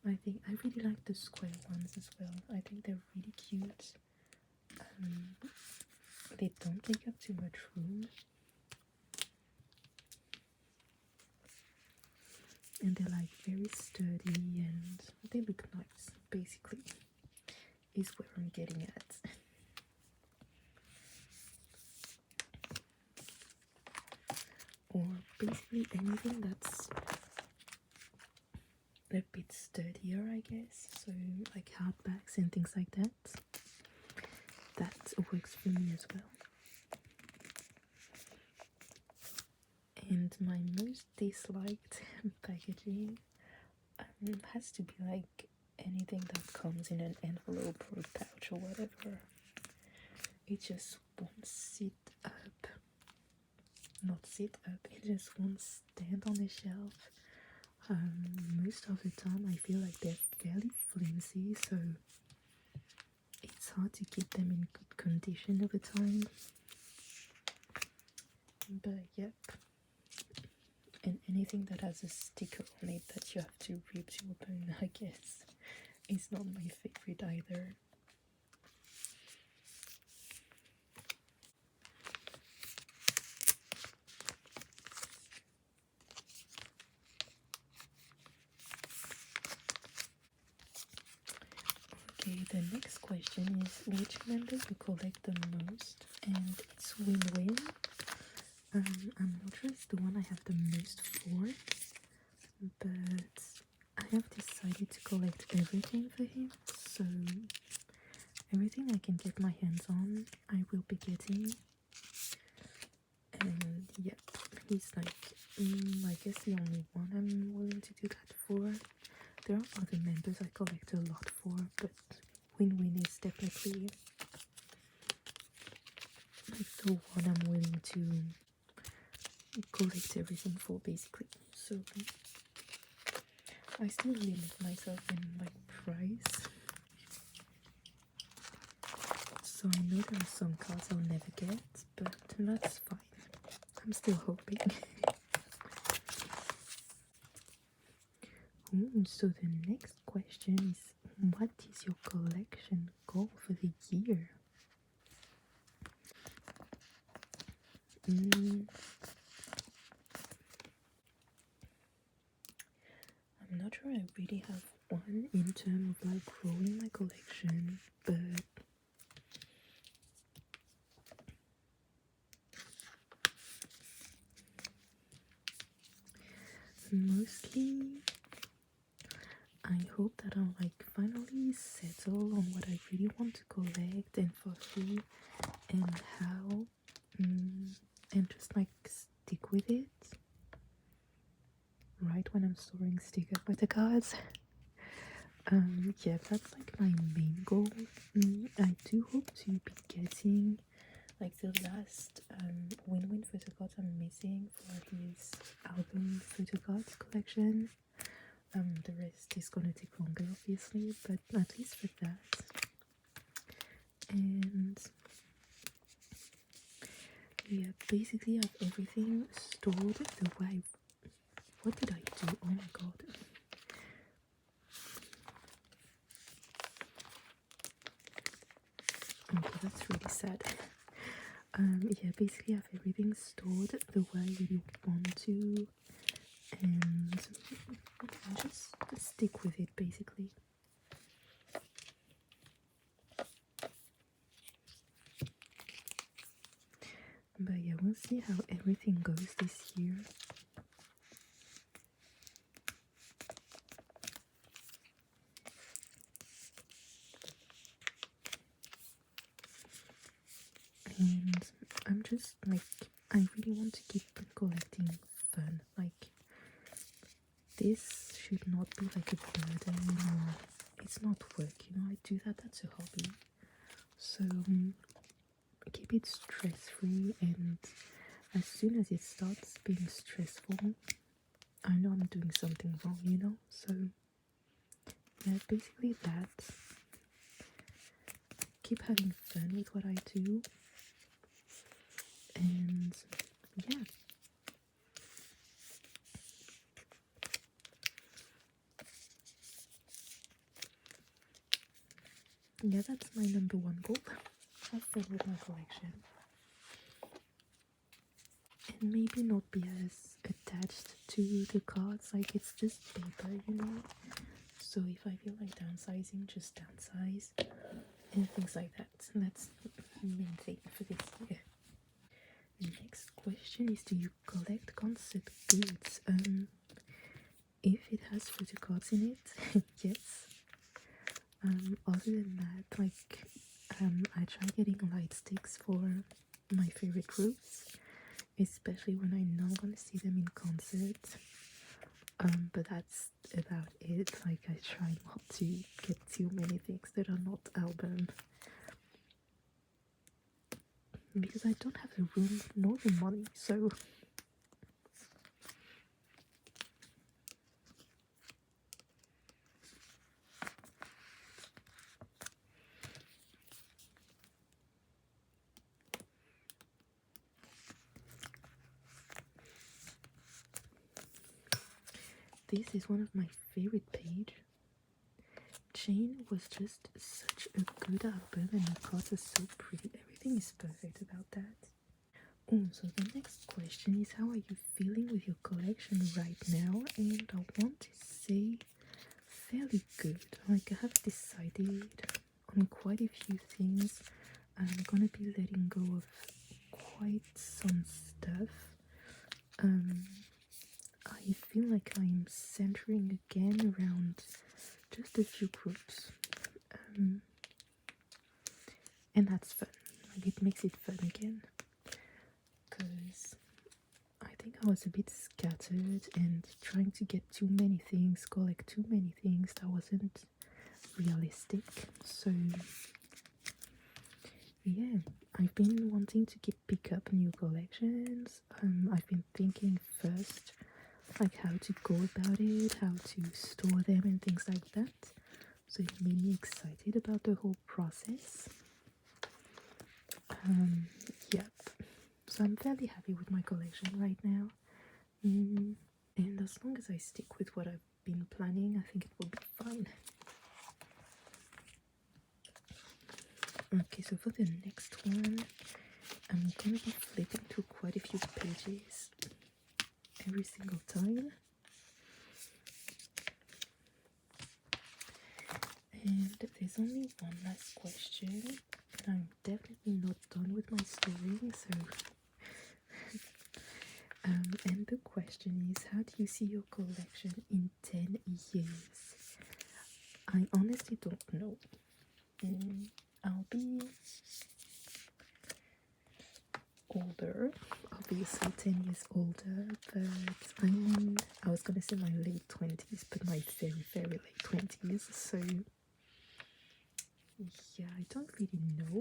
I think I really like the square ones as well. I think they're really cute. They don't take up too much room. And they're like very sturdy and they look nice, basically, is where I'm getting at. Or basically anything that's a bit sturdier, I guess. So like hardbacks and things like that. That works for me as well. And my most disliked packaging has to be like anything that comes in an envelope or pouch or whatever, it just won't sit up. Not sit up, it just won't stand on the shelf. Most of the time I feel like they're fairly flimsy, so it's hard to keep them in good condition over time. But yep, and anything that has a sticker on it that you have to rip to open, I guess, is not my favorite either. Okay, the next question is which member you collect the most, and it's WayV. I'm not sure it's the one I have the most for, but I have decided to collect everything for him, so everything I can get my hands on, I will be getting. And yep, he's like, I guess the only one I'm willing to do that for. There are other members I collect a lot for, but WayV is definitely like the one I'm willing to collect everything for, basically. So I still limit myself in my price. So I know there are some cards I'll never get, but that's fine. I'm still hoping. So the next question is, what is your collection goal for the year? I'm not sure I really have one in terms of like growing my collection, but mostly I hope that I'll like finally settle on what I really want to collect and for who and how, and just like stick with it right when I'm storing stickers with the cards. Yeah, that's like my main goal. I do hope to be getting like the last WayV photocards I'm missing for his album photocards collection. The rest is gonna take longer, obviously, but at least for that. And yeah, basically I have everything stored the way. What did I do? Oh my god. Okay, that's really sad. Yeah, basically I have everything stored the way I really want to, and I just stick with it basically. But yeah, we'll see how everything goes this year. And I'm just like, I really want to keep collecting fun. Like, this should not be like a burden, or it's not work, you know. I do that, that's a hobby. So keep it stress free, and as soon as it starts being stressful, I know I'm doing something wrong, you know. So yeah, basically that. Keep having fun with what I do, and yeah. Yeah, that's my number one goal. Have fun with my collection. And maybe not be as attached to the cards, like it's just paper, you know. So if I feel like downsizing, just downsize and things like that. And that's the main thing for this year. The next question is, do you collect concert goods? If it has photo cards in it, yes. Other than that, like, I try getting light sticks for my favorite groups, especially when I know I'm gonna see them in concert. But that's about it. Like, I try not to get too many things that are not album, because I don't have the room nor the money, so this is one of my favorite page. Jane was just such a good album, and the cards are so pretty. Everything is perfect about that. Oh, so the next question is, how are you feeling with your collection right now? And I want to say fairly good. Like, I have decided on quite a few things. I'm gonna be letting go of quite some stuff. I feel like I'm centering again around just a few groups, and that's fun. Like, it makes it fun again, because I think I was a bit scattered and trying to get too many things, collect too many things, that wasn't realistic. So yeah, I've been wanting to pick up new collections. I've been thinking first, like, how to go about it, how to store them and things like that. So it made me excited about the whole process. Yep. So I'm fairly happy with my collection right now. And as long as I stick with what I've been planning, I think it will be fine. Okay, so for the next one, I'm gonna be flipping through quite a few pages every single time. And there's only one last question, and I'm definitely not done with my story, so and the question is, how do you see your collection in 10 years? I honestly don't know. I'll be older, obviously 10 years older, but I was gonna say my late 20s, but my very, very late 20s, so yeah, I don't really know.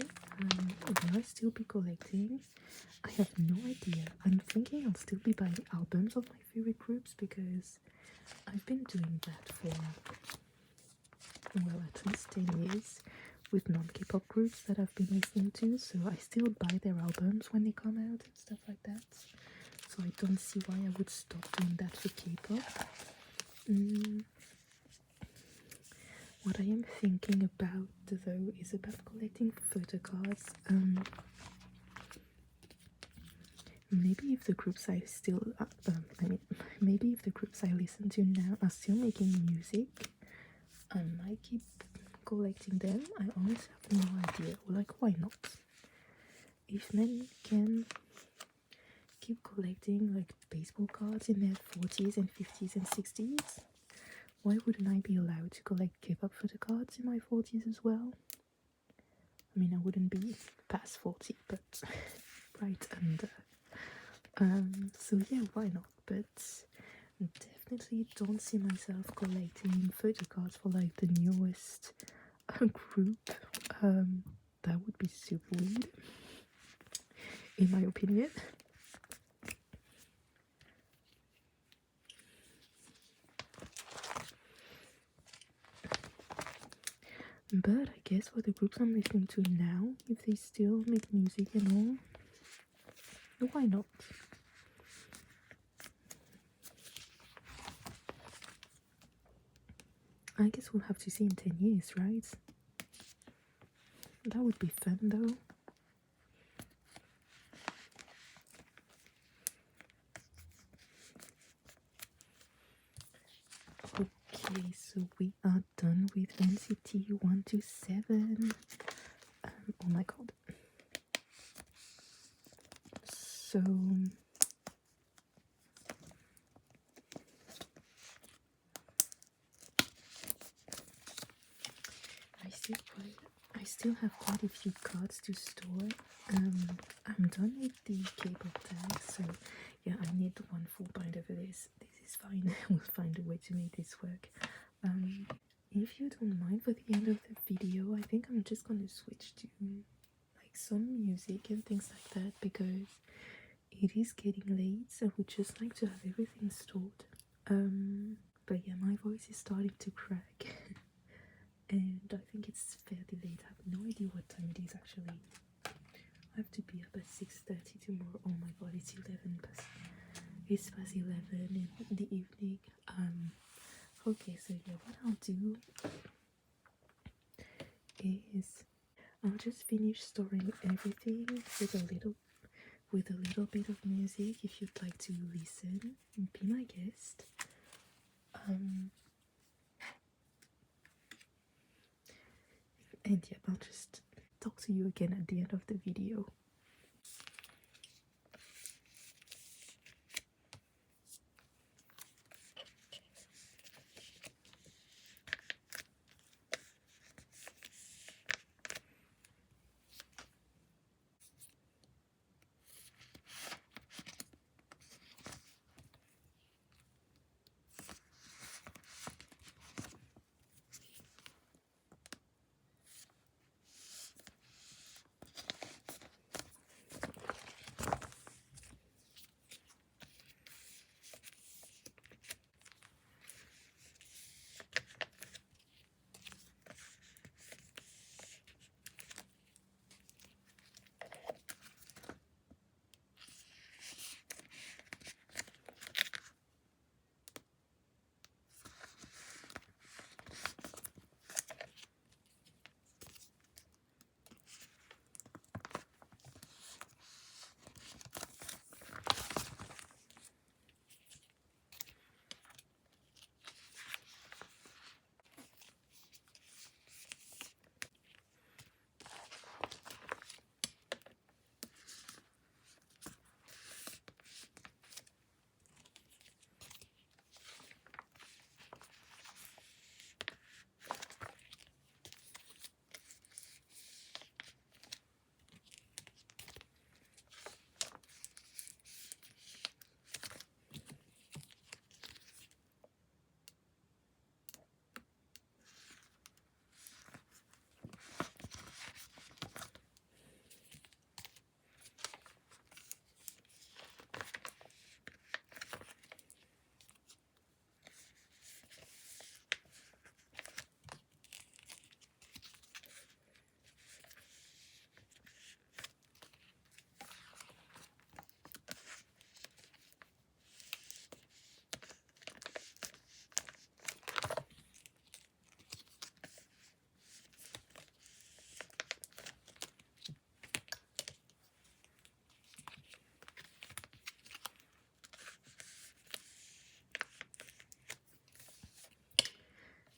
Will I still be collecting? I have no idea. I'm thinking I'll still be buying albums of my favorite groups, because I've been doing that for, well, at least 10 years with non-K-pop groups that I've been listening to, so I still buy their albums when they come out and stuff like that. So I don't see why I would stop doing that for K-pop. What I am thinking about, though, is about collecting photocards. Maybe if the groups I still, maybe if the groups I listen to now are still making music, I might keep collecting them. I honestly have no idea. Like, why not? If men can keep collecting like baseball cards in their 40s and 50s and 60s, why wouldn't I be allowed to collect K-pop photo cards in my 40s as well? I mean, I wouldn't be past 40, but right under. So yeah, why not? But definitely don't see myself collecting photo cards for like the newest group. That would be super weird, in my opinion. But I guess for the groups I'm listening to now, if they still make music and all, why not? I guess we'll have to see in 10 years, right? That would be fun, though. Okay, so we are done with NCT 127. Oh my god. So I still have quite a few cards to store. I'm done with the K-pop tags, so yeah, I need one full binder for this. This is fine. We'll find a way to make this work. If you don't mind, for the end of the video, I think I'm just gonna switch to like some music and things like that, because it is getting late, so I would just like to have everything stored. But yeah, my voice is starting to crack. And I think it's fairly late. I have no idea what time it is actually. I have to be up at 6:30 tomorrow. Oh my god, it's 11 past. It's past 11 in the evening. Okay, so yeah, what I'll do is I'll just finish storing everything with a little bit of music. If you'd like to listen and be my guest. And yeah, I'll just talk to you again at the end of the video.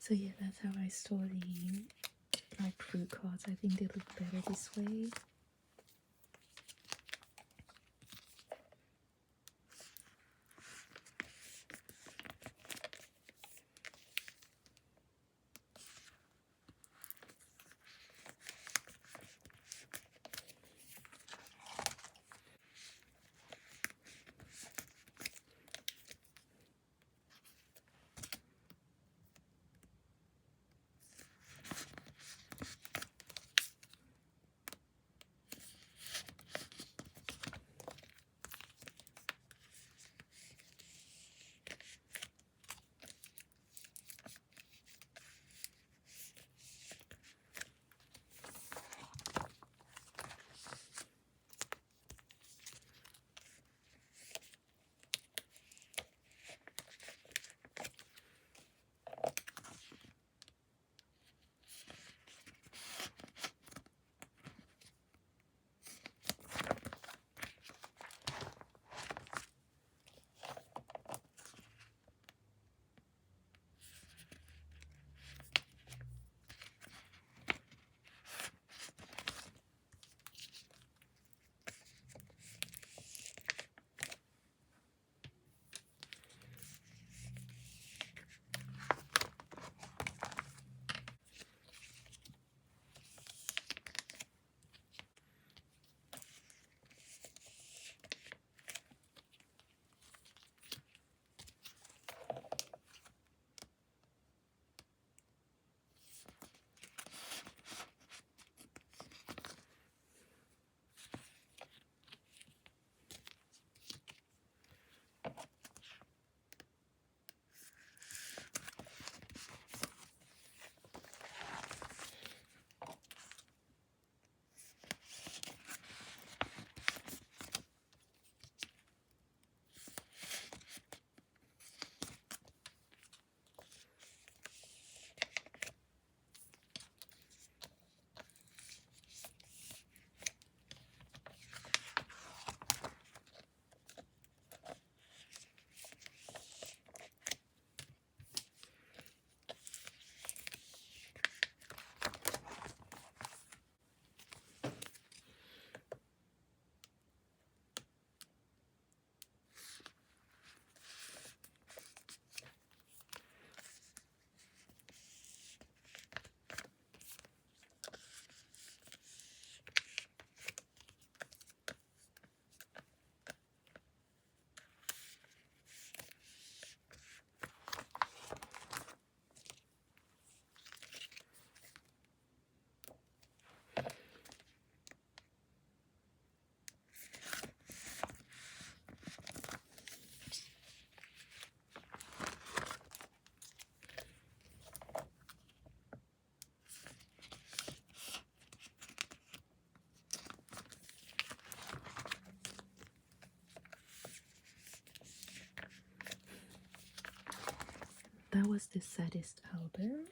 So yeah, that's how I store the like fruit cards. I think they look better this way. that was the saddest album.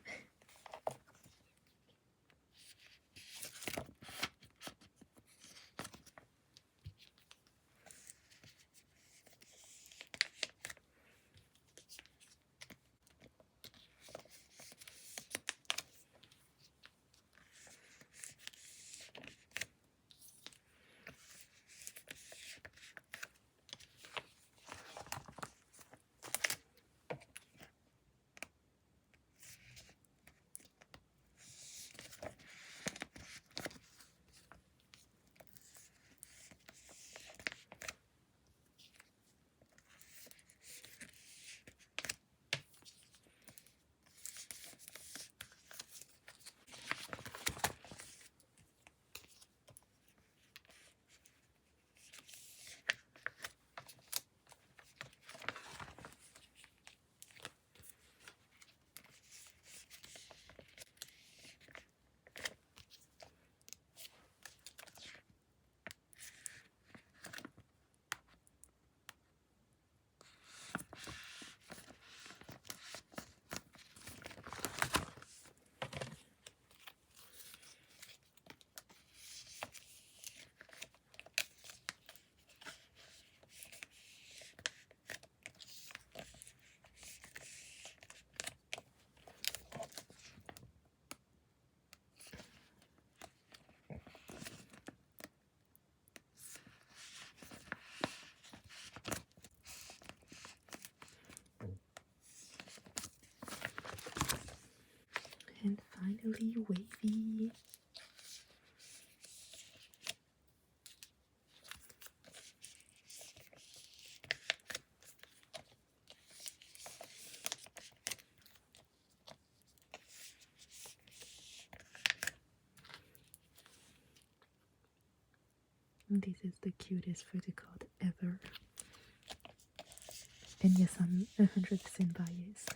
And finally, WayV. This is the cutest photocard ever. And yes, I'm 100% biased.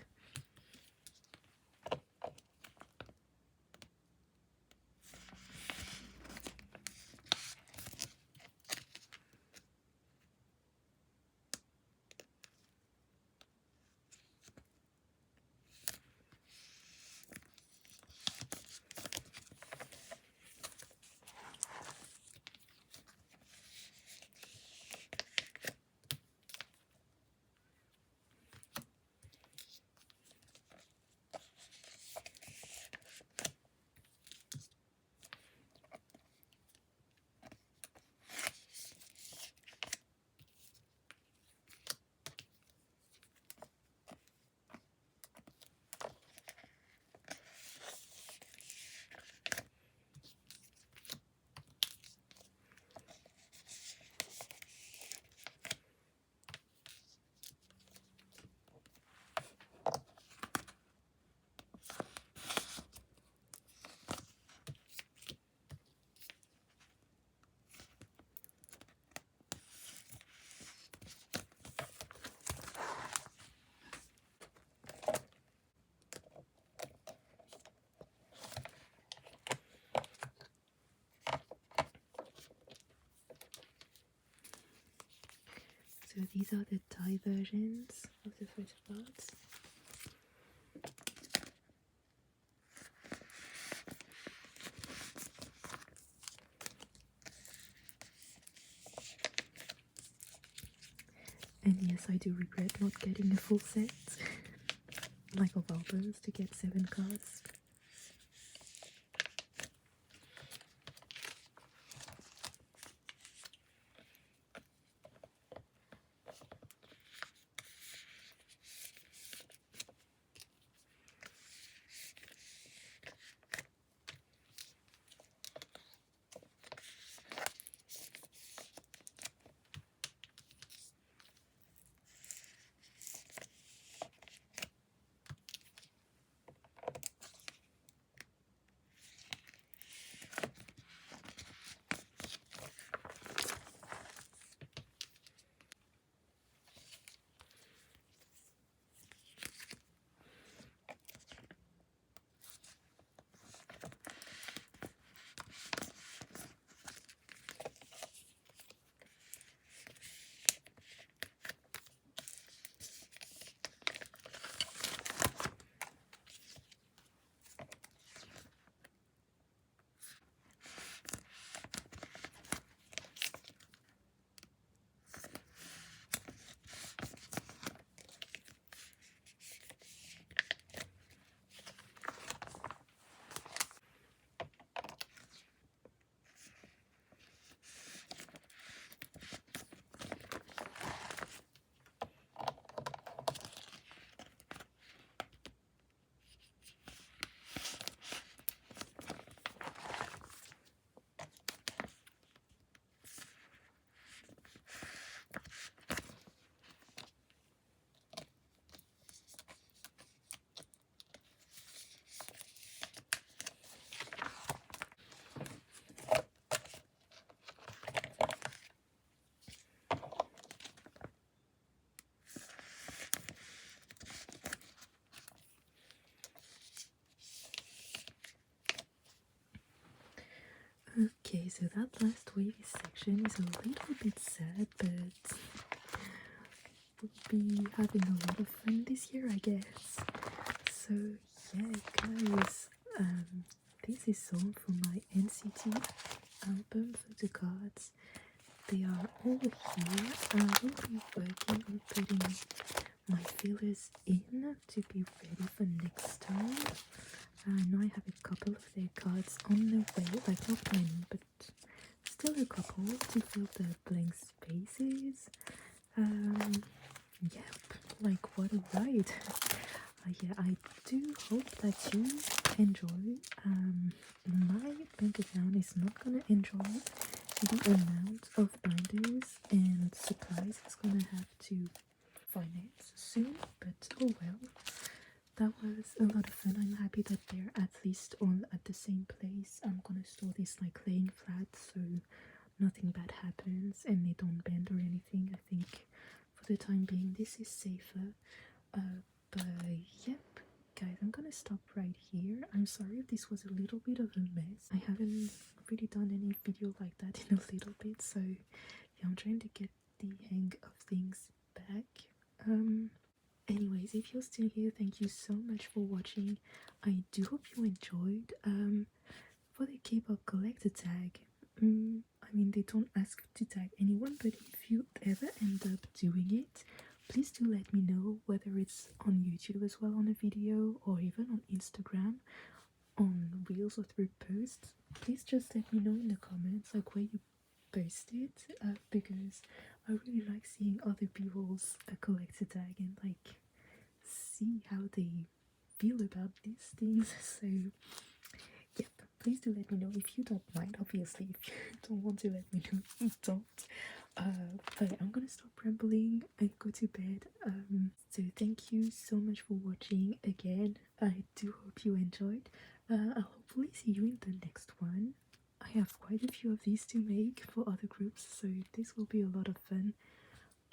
So these are the Thai versions of the photocards. And yes, I do regret not getting a full set, like of albums, to get 7 cards. Okay, so that last WayV section is a little bit sad, but we'll be having a lot of fun this year, I guess. So yeah, guys, this is all for my NCT album photocards. They are all here. I will be working on putting my fillers in to be ready for next time. I know I have a couple of their cards on the way, like not many, but still a couple to fill the blank spaces. Yep, like what a ride. Yeah, I do hope that you enjoy. My bank account is not gonna enjoy the amount of binders and supplies it's gonna have to finance soon, but oh well. That was a lot of fun. I'm happy that they're at least all at the same place. I'm gonna store this like laying flat so nothing bad happens and they don't bend or anything. I think for the time being this is safer. But yep, guys, I'm gonna stop right here. I'm sorry if this was a little bit of a mess. I haven't really done any video like that in a little bit, so yeah, I'm trying to get the hang of things back. Anyways, if you're still here, thank you so much for watching. I do hope you enjoyed. For the K-pop collector tag, I mean, they don't ask to tag anyone, but if you ever end up doing it, please do let me know, whether it's on YouTube as well on a video or even on Instagram, on Reels or through posts. Please just let me know in the comments like where you post it, because I really like seeing other people's collector tag and like see how they feel about these things. So yep, please do let me know if you don't mind. Obviously, if you don't want to let me know, don't. But I'm gonna stop rambling and go to bed. So thank you so much for watching again. I do hope you enjoyed. I'll hopefully see you in the next one. I have quite a few of these to make for other groups, so this will be a lot of fun.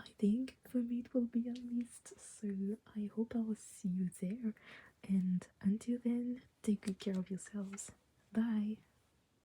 I think for me it will be at least, so I hope I will see you there. And until then, take good care of yourselves. Bye!